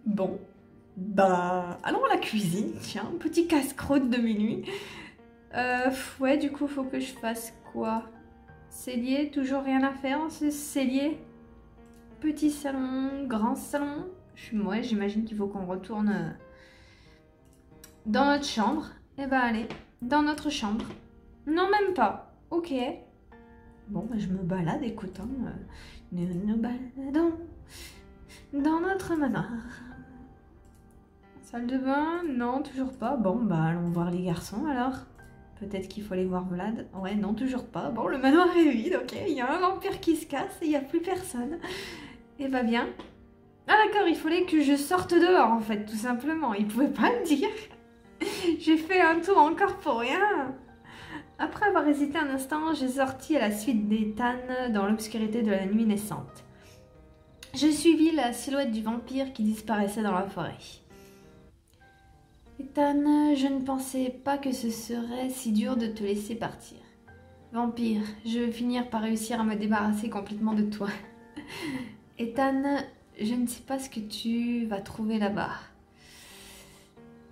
[SPEAKER 1] Bon, bah, allons à la cuisine, tiens, petit casse-croûte de minuit. Ouais, du coup, faut que je fasse quoi? Cellier, toujours rien à faire dans ce cellier. Petit salon, grand salon. Ouais, j'imagine qu'il faut qu'on retourne dans notre chambre. Eh ben, allez, dans notre chambre. Non, même pas. Ok. Bon, bah, je me balade, écoute, hein. Nous baladons dans notre manoir. Salle de bain? Non, toujours pas. Bon, bah, allons voir les garçons, alors. Peut-être qu'il faut aller voir Vlad. Ouais, non, toujours pas. Bon, le manoir est vide, ok. Il y a un vampire qui se casse et il n'y a plus personne. Et bah bien. Ah d'accord, il fallait que je sorte dehors, en fait, tout simplement. Il pouvait pas me dire. J'ai fait un tour encore pour rien. Après avoir hésité un instant, j'ai sorti à la suite d'Ethan dans l'obscurité de la nuit naissante. Je suivis la silhouette du vampire qui disparaissait dans la forêt. Ethan, je ne pensais pas que ce serait si dur de te laisser partir. Vampire, je vais finir par réussir à me débarrasser complètement de toi. Ethan, je ne sais pas ce que tu vas trouver là-bas.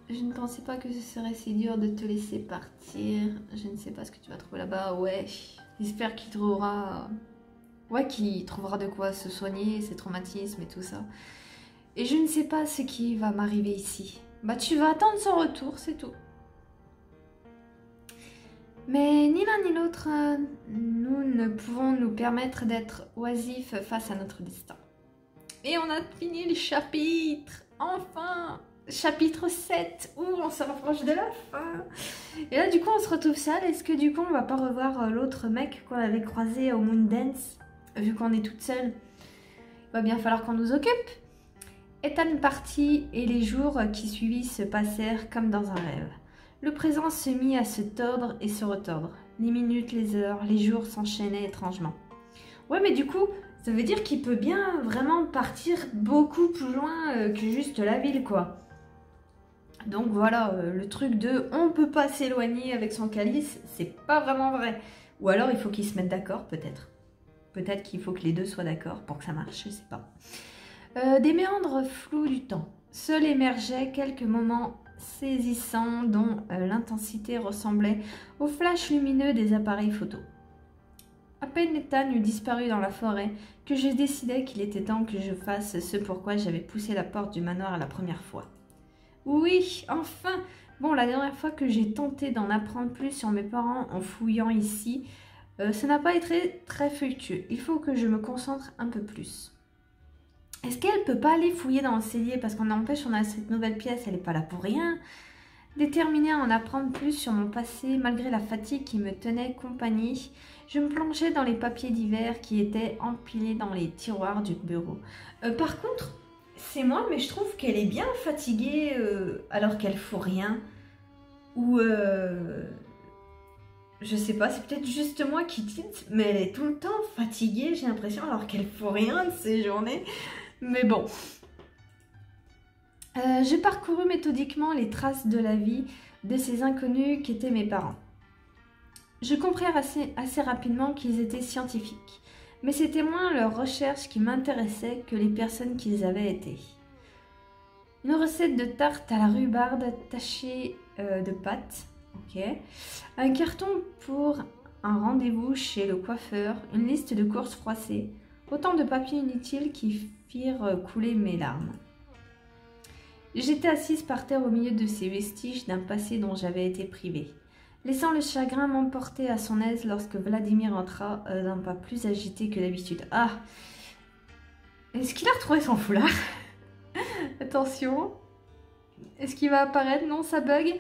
[SPEAKER 1] Je ne pensais pas que ce serait si dur de te laisser partir. Je ne sais pas ce que tu vas trouver là-bas. Ouais, j'espère qu'il trouvera... Ouais, qu'il trouvera de quoi se soigner, ses traumatismes et tout ça. Et je ne sais pas ce qui va m'arriver ici. Bah, tu vas attendre son retour, c'est tout. Mais ni l'un ni l'autre, nous ne pouvons nous permettre d'être oisifs face à notre destin. Et on a fini le chapitre, enfin! Chapitre 7, où on se rapproche de la fin. Et là, du coup, on se retrouve seul. Est-ce que du coup, on va pas revoir l'autre mec qu'on avait croisé au Moondance, vu qu'on est toute seule? Il Va bien falloir qu'on nous occupe. Ethan partit et les jours qui suivirent se passèrent comme dans un rêve. Le présent se mit à se tordre et se retordre. Les minutes, les heures, les jours s'enchaînaient étrangement. Ouais, mais du coup, ça veut dire qu'il peut bien vraiment partir beaucoup plus loin que juste la ville, quoi. Donc voilà, le truc de on peut pas s'éloigner avec son calice, c'est pas vraiment vrai. Ou alors il faut qu'ils se mettent d'accord, peut-être. Peut-être qu'il faut que les deux soient d'accord pour que ça marche, je sais pas. Des méandres flous du temps. Seuls émergeaient quelques moments saisissants dont l'intensité ressemblait aux flashs lumineux des appareils photo. À peine Ethan eut disparu dans la forêt que je décidai qu'il était temps que je fasse ce pourquoi j'avais poussé la porte du manoir la première fois. Oui, enfin! Bon, la dernière fois que j'ai tenté d'en apprendre plus sur mes parents en fouillant ici, ça n'a pas été très fructueux. Il faut que je me concentre un peu plus. Est-ce qu'elle peut pas aller fouiller dans le cellier? Parce qu'on n'empêche, on a cette nouvelle pièce, elle n'est pas là pour rien. Déterminée à en apprendre plus sur mon passé, malgré la fatigue qui me tenait compagnie, je me plongeais dans les papiers divers qui étaient empilés dans les tiroirs du bureau. Par contre, c'est moi, mais je trouve qu'elle est bien fatiguée alors qu'elle fout rien. Ou je sais pas, c'est peut-être juste moi qui tilte, mais elle est tout le temps fatiguée, j'ai l'impression, alors qu'elle fout rien de ces journées. Mais bon. J'ai parcouru méthodiquement les traces de la vie de ces inconnus qu'étaient mes parents. Je compris assez rapidement qu'ils étaient scientifiques, mais c'était moins leurs recherches qui m'intéressaient que les personnes qu'ils avaient été. Une recette de tarte à la rhubarbe tachée de pâte, ok. Un carton pour un rendez-vous chez le coiffeur, une liste de courses froissées, autant de papiers inutiles qui firent couler mes larmes. J'étais assise par terre au milieu de ces vestiges d'un passé dont j'avais été privée, laissant le chagrin m'emporter à son aise lorsque Vladimir entra d'un pas plus agité que d'habitude. Ah! Est-ce qu'il a retrouvé son foulard? Attention. Est-ce qu'il va apparaître? Non, ça bug.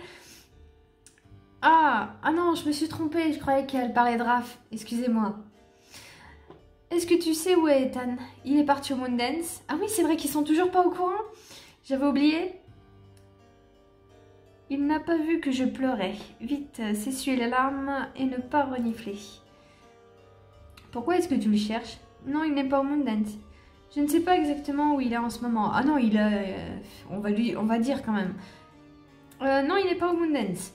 [SPEAKER 1] Ah non, je me suis trompée, je croyais qu'elle parlait de Raph. Excusez-moi. Est-ce que tu sais où est Ethan? Il est parti au Moondance. Ah oui, c'est vrai qu'ils sont toujours pas au courant. J'avais oublié. Il n'a pas vu que je pleurais. Vite, s'essuyer les larmes et ne pas renifler. Pourquoi est-ce que tu le cherches? Non, il n'est pas au Moondance. Je ne sais pas exactement où il est en ce moment. Ah non, il est... on va dire quand même. Non, il n'est pas au Moondance.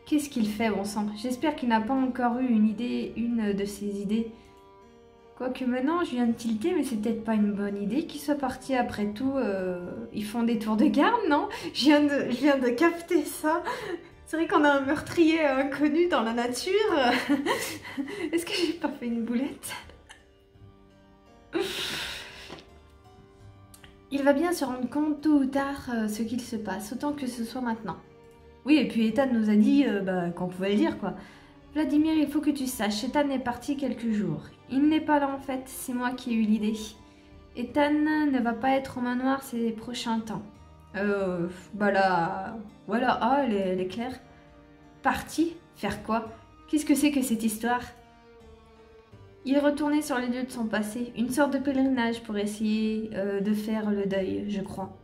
[SPEAKER 1] Qu'est-ce qu'il fait, bon sang? J'espère qu'il n'a pas encore eu une de ses idées. Quoique maintenant, je viens de tilter, mais c'est peut-être pas une bonne idée qu'il soit parti après tout. Ils font des tours de garde, non? Je viens de capter ça. C'est vrai qu'on a un meurtrier inconnu dans la nature. Est-ce que j'ai pas fait une boulette? Il va bien se rendre compte tôt ou tard ce qu'il se passe, autant que ce soit maintenant. Oui, et puis Ethan nous a dit qu'on pouvait le dire, quoi. Vladimir, il faut que tu saches, Ethan est parti quelques jours. Il n'est pas là en fait, c'est moi qui ai eu l'idée. Ethan ne va pas être au manoir ces prochains temps. Là... Voilà, ah, elle est claire. Parti? Faire quoi? Qu'est-ce que c'est que cette histoire? Il retournait sur les lieux de son passé, une sorte de pèlerinage pour essayer de faire le deuil, je crois.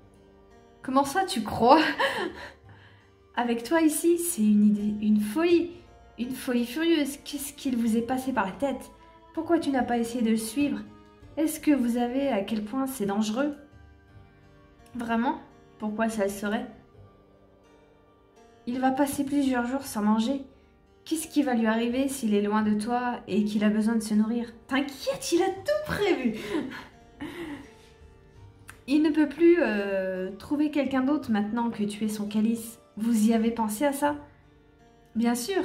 [SPEAKER 1] Comment ça, tu crois? Avec toi ici, c'est une idée, une folie furieuse. Qu'est-ce qu'il vous est passé par la tête? Pourquoi tu n'as pas essayé de le suivre? Est-ce que vous savez à quel point c'est dangereux? Vraiment? Pourquoi ça le serait? Il va passer plusieurs jours sans manger. Qu'est-ce qui va lui arriver s'il est loin de toi et qu'il a besoin de se nourrir? T'inquiète, il a tout prévu. Il ne peut plus trouver quelqu'un d'autre maintenant que tu es son calice. Vous y avez pensé à ça? Bien sûr,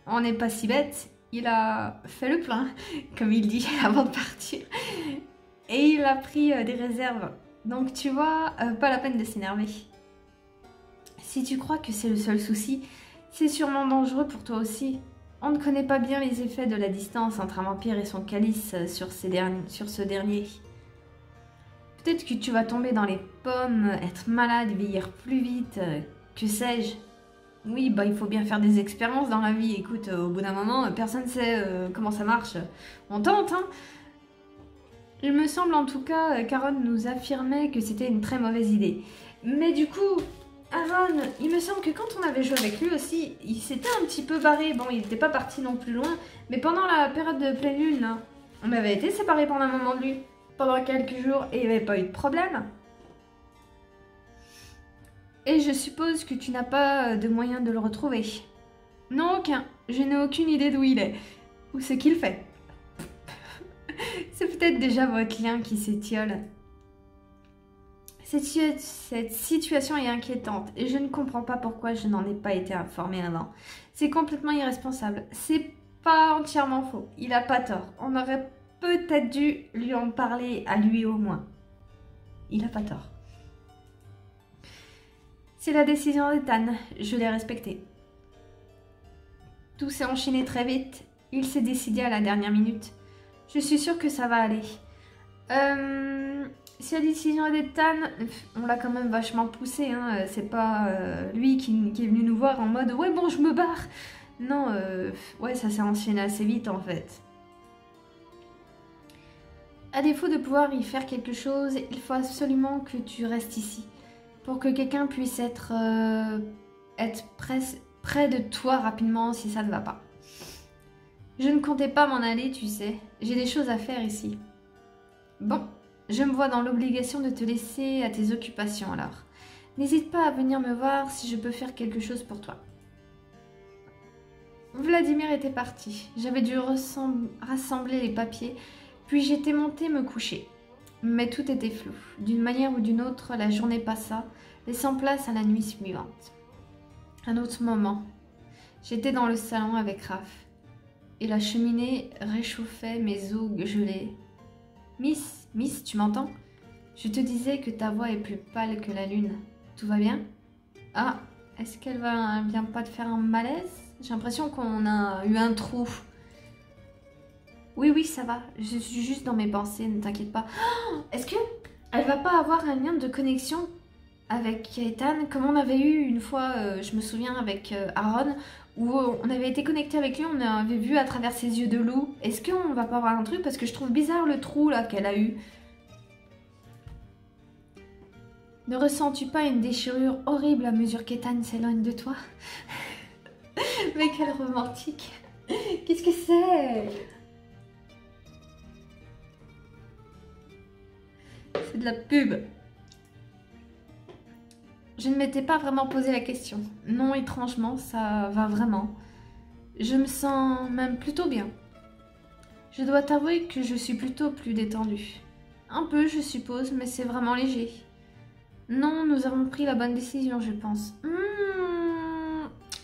[SPEAKER 1] on n'est pas si bête. Il a fait le plein, comme il dit, avant de partir. Et il a pris des réserves. Donc tu vois, pas la peine de s'énerver. Si tu crois que c'est le seul souci, c'est sûrement dangereux pour toi aussi. On ne connaît pas bien les effets de la distance entre un vampire et son calice sur ce dernier. Peut-être que tu vas tomber dans les pommes, être malade, vieillir plus vite, que sais-je. Oui, il faut bien faire des expériences dans la vie. Écoute, au bout d'un moment, personne ne sait comment ça marche. On tente, hein. Il me semble en tout cas qu'Aaron nous affirmait que c'était une très mauvaise idée. Mais du coup, Aaron, il me semble que quand on avait joué avec lui aussi, il s'était un petit peu barré. Bon, il n'était pas parti non plus loin, mais pendant la période de pleine lune, là, on avait été séparés pendant un moment de lui, pendant quelques jours, et il n'y avait pas eu de problème. Et je suppose que tu n'as pas de moyen de le retrouver. Non, aucun. Je n'ai aucune idée d'où il est, ou ce qu'il fait. C'est peut-être déjà votre lien qui s'étiole. Cette situation est inquiétante et je ne comprends pas pourquoi je n'en ai pas été informée avant. C'est complètement irresponsable. C'est pas entièrement faux. Il a pas tort. On aurait peut-être dû lui en parler à lui au moins. Il a pas tort. C'est la décision d'Ethan. Je l'ai respectée. Tout s'est enchaîné très vite. Il s'est décidé à la dernière minute. Je suis sûre que ça va aller. Si la décision d'Ethan, on l'a quand même vachement poussé, hein. C'est pas lui qui est venu nous voir en mode « Ouais, bon, je me barre !» Non, ouais, ça s'est enchaîné assez vite, en fait. À défaut de pouvoir y faire quelque chose, il faut absolument que tu restes ici. Pour que quelqu'un puisse être près de toi rapidement si ça ne va pas. Je ne comptais pas m'en aller, tu sais. J'ai des choses à faire ici. Bon, je me vois dans l'obligation de te laisser à tes occupations alors. N'hésite pas à venir me voir si je peux faire quelque chose pour toi. Vladimir était parti. J'avais dû rassembler les papiers, puis j'étais montée me coucher. Mais tout était flou. D'une manière ou d'une autre, la journée passa, laissant place à la nuit suivante. Un autre moment, j'étais dans le salon avec Raph. Et la cheminée réchauffait mes os gelés. Miss, tu m'entends? Je te disais que ta voix est plus pâle que la lune. Tout va bien? Ah, est-ce qu'elle vient pas te faire un malaise? J'ai l'impression qu'on a eu un trou. Oui, ça va. Je suis juste dans mes pensées, ne t'inquiète pas. Oh, est-ce que elle va pas avoir un lien de connexion avec Ethan, comme on avait eu une fois, je me souviens, avec Aaron, où on avait été connecté avec lui, on avait vu à travers ses yeux de loup. Est-ce qu'on va pas avoir un truc? Parce que je trouve bizarre le trou là qu'elle a eu. Ne ressens-tu pas une déchirure horrible à mesure qu'Ethan s'éloigne de toi? Mais quel romantique! Qu'est-ce que c'est? C'est de la pub. Je ne m'étais pas vraiment posé la question. Non, étrangement, ça va vraiment. Je me sens même plutôt bien. Je dois t'avouer que je suis plutôt plus détendue. Un peu, je suppose, mais c'est vraiment léger. Non, nous avons pris la bonne décision, je pense.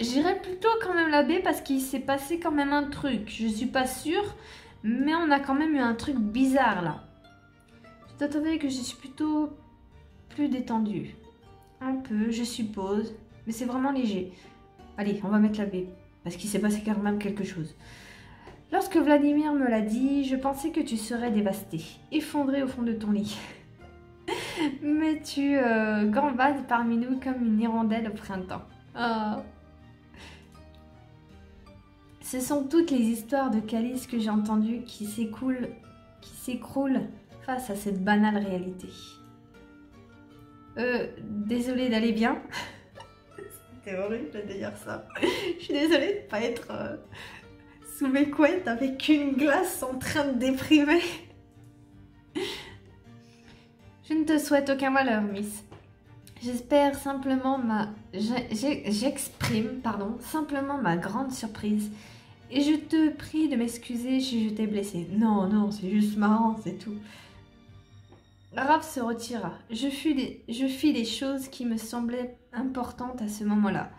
[SPEAKER 1] J'irais plutôt quand même la B parce qu'il s'est passé quand même un truc. Je suis pas sûre, mais on a quand même eu un truc bizarre là. Je dois t'avouer que je suis plutôt plus détendue. Un peu, je suppose, mais c'est vraiment léger. Allez, on va mettre la B, parce qu'il s'est passé quand même quelque chose. Lorsque Vladimir me l'a dit, je pensais que tu serais dévastée, effondrée au fond de ton lit. Mais tu gambades parmi nous comme une hirondelle au printemps. Oh. Ce sont toutes les histoires de Calice que j'ai entendues qui s'écroulent face à cette banale réalité. Désolée d'aller bien. C'était horrible de dire ça. Je suis désolée de ne pas être sous mes couettes avec une glace en train de déprimer. Je ne te souhaite aucun malheur, Miss. J'exprime simplement ma grande surprise. Et je te prie de m'excuser si je t'ai blessée. Non, c'est juste marrant, c'est tout. Raph se retira. Je fis des choses qui me semblaient importantes à ce moment-là.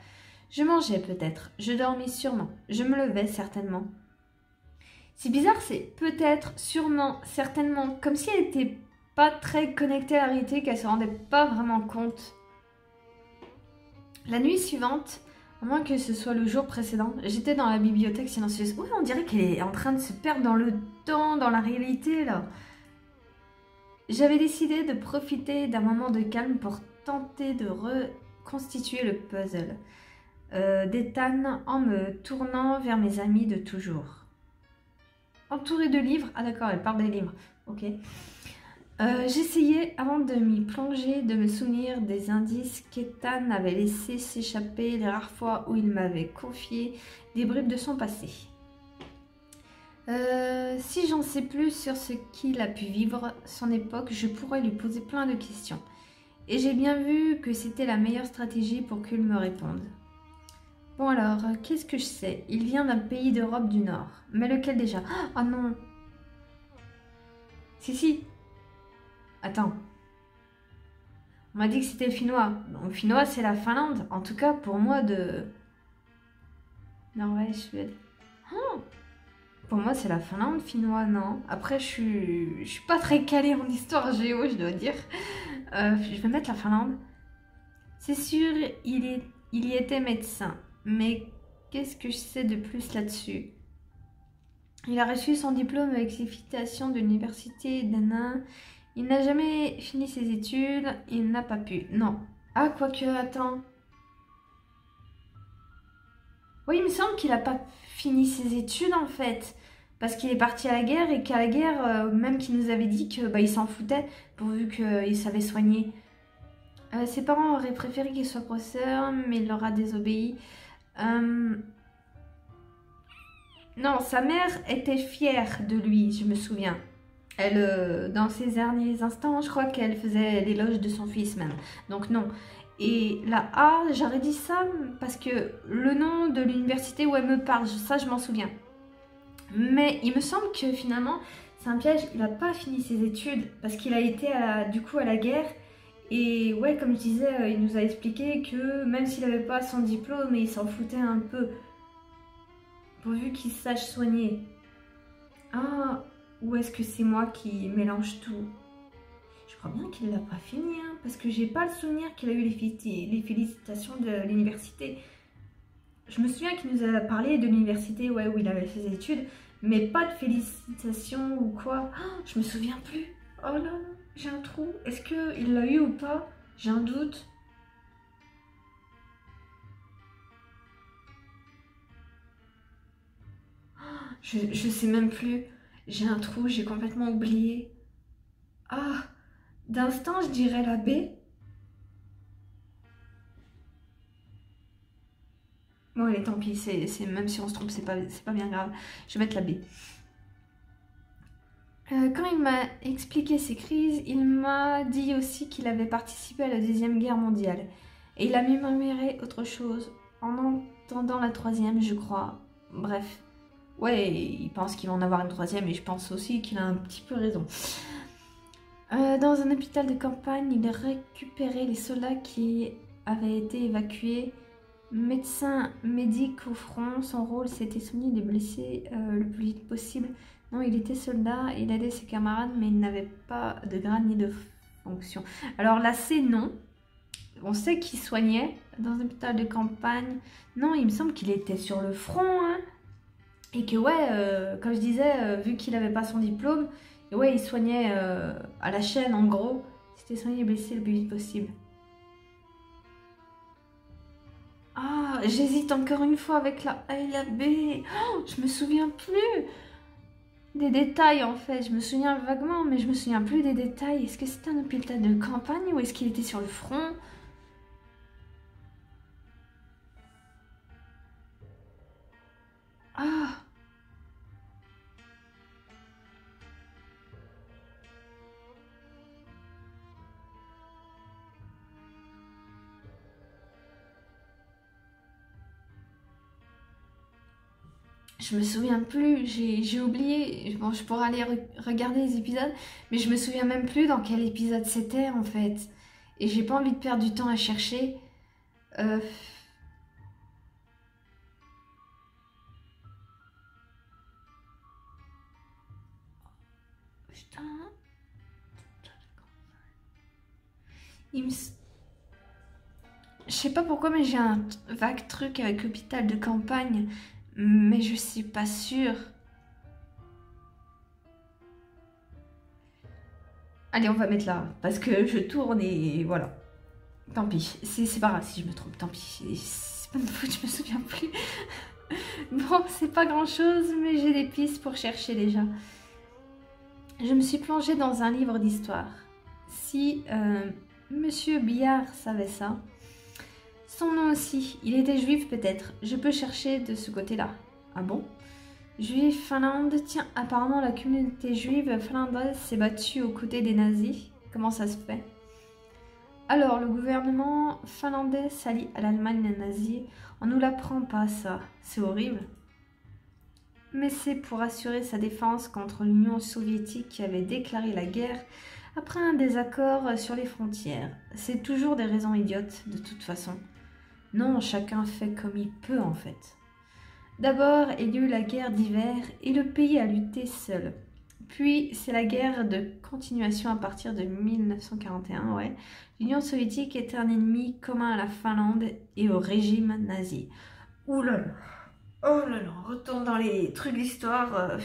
[SPEAKER 1] Je mangeais peut-être, je dormis sûrement, je me levais certainement. C'est bizarre, c'est peut-être, sûrement, certainement, comme si elle n'était pas très connectée à la réalité, qu'elle se rendait pas vraiment compte. La nuit suivante, à moins que ce soit le jour précédent, j'étais dans la bibliothèque silencieuse. Ouais, on dirait qu'elle est en train de se perdre dans le temps, dans la réalité, là. J'avais décidé de profiter d'un moment de calme pour tenter de reconstituer le puzzle d'Ethan en me tournant vers mes amis de toujours. Entourée de livres, ah d'accord, elle parle des livres. Ok. J'essayais, avant de m'y plonger, de me souvenir des indices qu'Ethan avait laissé s'échapper les rares fois où il m'avait confié des bribes de son passé. Si j'en sais plus sur ce qu'il a pu vivre, son époque, je pourrais lui poser plein de questions. Et j'ai bien vu que c'était la meilleure stratégie pour qu'il me réponde. Bon alors, qu'est-ce que je sais? Il vient d'un pays d'Europe du Nord. Mais lequel déjà? Ah non! Si. Attends. On m'a dit que c'était le finnois. Donc, le finnois, c'est la Finlande. En tout cas, pour moi, de... Norvège, Suède. Oh, pour moi, c'est la Finlande, finnois, non. Après, je suis pas très calée en histoire géo, je dois dire. Je vais mettre la Finlande. C'est sûr, il y était médecin. Mais qu'est-ce que je sais de plus là-dessus? Il a reçu son diplôme avec citation de l'université d'Anna. Il n'a jamais fini ses études. Il n'a pas pu. Non. Ah, quoique, attends. Oui, il me semble qu'il n'a pas fini ses études en fait. Parce qu'il est parti à la guerre et qu'à la guerre, même qu'il nous avait dit que il s'en foutait pourvu qu'il savait soigner. Ses parents auraient préféré qu'il soit professeur, mais il leur a désobéi. Non, sa mère était fière de lui, je me souviens. Elle, dans ses derniers instants, je crois qu'elle faisait l'éloge de son fils même. Donc non. Et la A, j'aurais dit ça parce que le nom de l'université où elle me parle, ça je m'en souviens. Mais il me semble que finalement, c'est un piège, il n'a pas fini ses études parce qu'il a été du coup à la guerre. Et ouais, comme je disais, il nous a expliqué que même s'il n'avait pas son diplôme, il s'en foutait un peu. Pourvu qu'il sache soigner. Ah, ou est-ce que c'est moi qui mélange tout? Je crois bien qu'il l'a pas fini, hein, parce que j'ai pas le souvenir qu'il a eu les félicitations de l'université. Je me souviens qu'il nous a parlé de l'université ouais, où il avait fait ses études, mais pas de félicitations ou quoi. Oh, je me souviens plus. Oh là, j'ai un trou. Est-ce qu'il l'a eu ou pas? J'ai un doute. Je sais même plus. J'ai un trou, j'ai complètement oublié. Ah, d'instant, je dirais la B. Bon, allez, tant pis, même si on se trompe, c'est pas bien grave. Je vais mettre la B. Quand il m'a expliqué ses crises, il m'a dit aussi qu'il avait participé à la Deuxième Guerre mondiale. Et il a murmuré autre chose, en entendant la troisième, je crois. Bref. Ouais, il pense qu'il va en avoir une troisième, et je pense aussi qu'il a un petit peu raison. Dans un hôpital de campagne, il a récupéré les soldats qui avaient été évacués. Médecin médic au front, son rôle c'était soigner les blessés le plus vite possible. Non, il était soldat, il aidait ses camarades, mais il n'avait pas de grade ni de fonction. Alors là, c'est non. On sait qu'il soignait dans un hôpital de campagne. Non, il me semble qu'il était sur le front. Hein. Et que ouais, comme je disais, vu qu'il n'avait pas son diplôme, ouais, il soignait à la chaîne en gros. C'était soigner les blessés le plus vite possible. Ah, j'hésite encore une fois avec la A et la B. Oh, je me souviens plus des détails en fait. Je me souviens vaguement, mais je me souviens plus des détails. Est-ce que c'était un hôpital de campagne ou est-ce qu'il était sur le front? Ah, je me souviens plus. J'ai oublié. Bon, je pourrais aller regarder les épisodes, mais je me souviens même plus dans quel épisode c'était en fait. Et j'ai pas envie de perdre du temps à chercher. Euh, Putain. Il me... Je sais pas pourquoi, mais j'ai un vague truc avec l'hôpital de campagne, mais je suis pas sûre. Allez, on va mettre là, parce que je tourne et voilà. Tant pis, c'est pas grave si je me trompe, tant pis. C'est pas de ma faute, je me souviens plus. Bon, c'est pas grand chose, mais j'ai des pistes pour chercher déjà. Je me suis plongée dans un livre d'histoire. Si Monsieur Billard savait ça, son nom aussi, il était juif peut-être, je peux chercher de ce côté-là. Ah bon? Juif Finlande, tiens, apparemment la communauté juive finlandaise s'est battue aux côtés des nazis. Comment ça se fait? Alors, le gouvernement finlandais s'allie à l'Allemagne nazie. On nous l'apprend pas, ça. C'est horrible. Mais c'est pour assurer sa défense contre l'Union soviétique qui avait déclaré la guerre après un désaccord sur les frontières. C'est toujours des raisons idiotes, de toute façon. Non, chacun fait comme il peut, en fait. D'abord, il y a eu la guerre d'hiver et le pays a lutté seul. Puis, c'est la guerre de continuation à partir de 1941, ouais. L'Union soviétique était un ennemi commun à la Finlande et au régime nazi. Ouh là là, oh là là, on retourne dans les trucs d'histoire.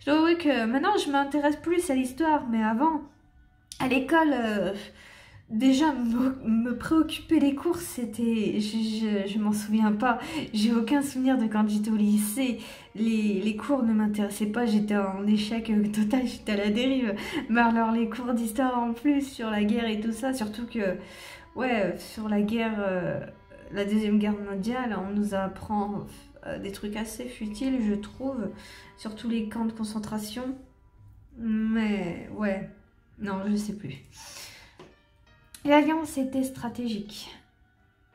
[SPEAKER 1] Je dois avouer que maintenant, je m'intéresse plus à l'histoire, mais avant, à l'école, déjà, me préoccuper des cours, c'était... Je m'en souviens pas. J'ai aucun souvenir de quand j'étais au lycée. Les cours ne m'intéressaient pas. J'étais en échec total. J'étais à la dérive. Mais alors, les cours d'histoire en plus sur la guerre et tout ça, surtout que... Ouais, sur la guerre... la Deuxième Guerre mondiale, on nous apprend des trucs assez futiles, je trouve. Surtout les camps de concentration. Mais... Ouais. Non, je sais plus. L'alliance était stratégique.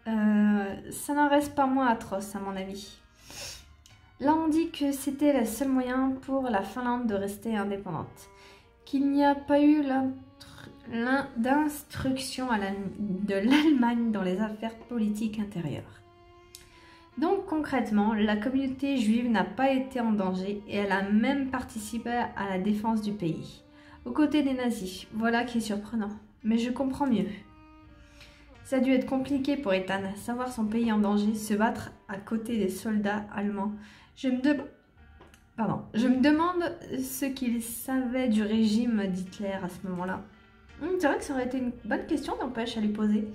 [SPEAKER 1] Ça n'en reste pas moins atroce, à mon avis. Là, on dit que c'était le seul moyen pour la Finlande de rester indépendante. Qu'il n'y a pas eu d'instruction de l'Allemagne dans les affaires politiques intérieures. Donc, concrètement, la communauté juive n'a pas été en danger et elle a même participé à la défense du pays. Aux côtés des nazis, voilà qui est surprenant. Mais je comprends mieux. Ça a dû être compliqué pour Ethan, savoir son pays en danger, se battre à côté des soldats allemands. Je me demande ce qu'il savait du régime d'Hitler à ce moment-là. C'est vrai que ça aurait été une bonne question, n'empêche, à lui poser.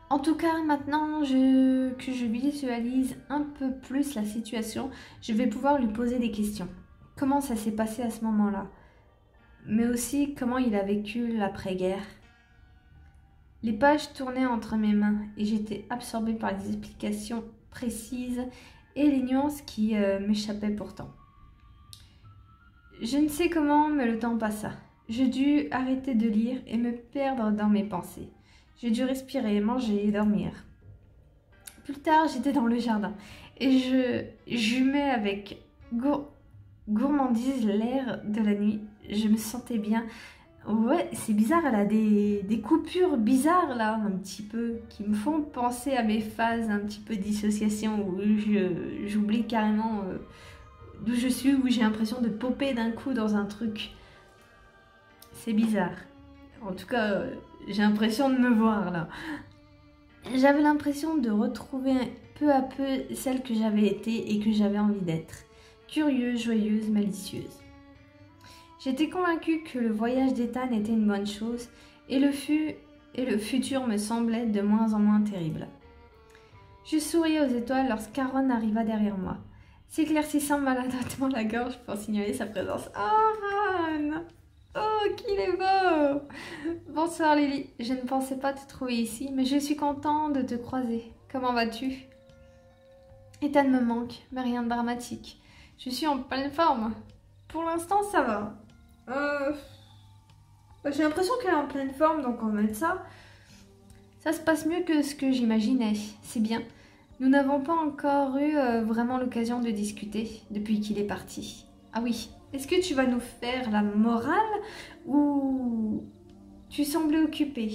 [SPEAKER 1] En tout cas, maintenant que je visualise un peu plus la situation, je vais pouvoir lui poser des questions. Comment ça s'est passé à ce moment-là? Mais aussi comment il a vécu l'après-guerre. Les pages tournaient entre mes mains et j'étais absorbée par les explications précises et les nuances qui m'échappaient pourtant. Je ne sais comment, mais le temps passa. J'ai dû arrêter de lire et me perdre dans mes pensées. J'ai dû respirer, manger et dormir. Plus tard, j'étais dans le jardin et je jumais avec gourmandise l'air de la nuit. Je me sentais bien. Ouais, c'est bizarre, elle a des coupures bizarres là, un petit peu, qui me font penser à mes phases un petit peu de dissociation où j'oublie carrément d'où je suis, où j'ai l'impression de popper d'un coup dans un truc. C'est bizarre. En tout cas, j'ai l'impression de me voir là. J'avais l'impression de retrouver peu à peu celle que j'avais été et que j'avais envie d'être. Curieuse, joyeuse, malicieuse. J'étais convaincue que le voyage d'Ethan était une bonne chose et le futur me semblait de moins en moins terrible. Je souriais aux étoiles lorsqu'Aaron arriva derrière moi, s'éclaircissant maladroitement la gorge pour signaler sa présence. « Aaron! Oh, qu'il est beau! Bonsoir Lily, je ne pensais pas te trouver ici, mais je suis contente de te croiser. Comment vas-tu? Ethan me manque, mais rien de dramatique. Je suis en pleine forme. Pour l'instant, ça va. J'ai l'impression qu'elle est en pleine forme, donc on va mettre ça. Ça se passe mieux que ce que j'imaginais. C'est bien. Nous n'avons pas encore eu vraiment l'occasion de discuter depuis qu'il est parti. Ah oui, est-ce que tu vas nous faire la morale ou tu semblais occupé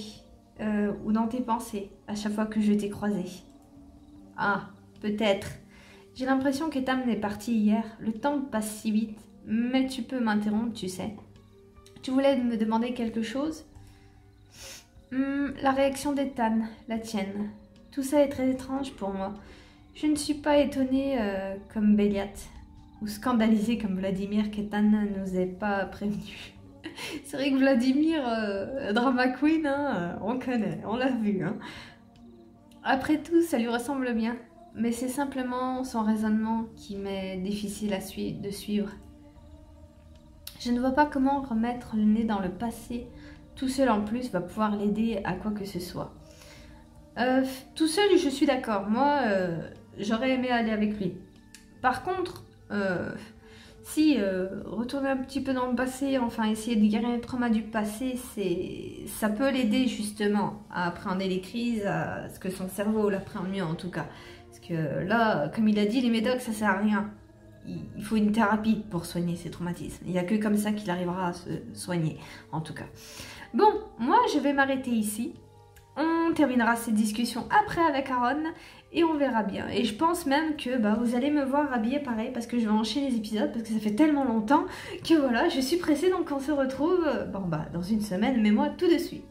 [SPEAKER 1] ou dans tes pensées à chaque fois que je t'ai croisé? Ah, peut-être. J'ai l'impression qu'Ethan est parti hier. Le temps passe si vite. Mais tu peux m'interrompre, tu sais. Tu voulais me demander quelque chose? La réaction d'Ethan, la tienne. Tout ça est très étrange pour moi. Je ne suis pas étonnée comme Béliat, ou scandalisée comme Vladimir qu'Ethan ne nous ait pas prévenu. C'est vrai que Vladimir, drama queen, hein, on connaît, on l'a vu. Hein. Après tout, ça lui ressemble bien. Mais c'est simplement son raisonnement qui m'est difficile de suivre. Je ne vois pas comment remettre le nez dans le passé tout seul en plus va pouvoir l'aider à quoi que ce soit. Tout seul, je suis d'accord. Moi, j'aurais aimé aller avec lui. Par contre, si retourner un petit peu dans le passé, enfin essayer de guérir les traumas du passé, ça peut l'aider justement à appréhender les crises, à ce que son cerveau l'appréhende mieux en tout cas. Parce que là, comme il a dit, les médocs, ça sert à rien. Il faut une thérapie pour soigner ces traumatismes. Il n'y a que comme ça qu'il arrivera à se soigner, en tout cas. Bon, moi je vais m'arrêter ici. On terminera cette discussion après avec Aaron et on verra bien. Et je pense même que vous allez me voir habillée pareil parce que je vais enchaîner les épisodes parce que ça fait tellement longtemps que voilà, je suis pressée donc on se retrouve dans une semaine, mais moi tout de suite.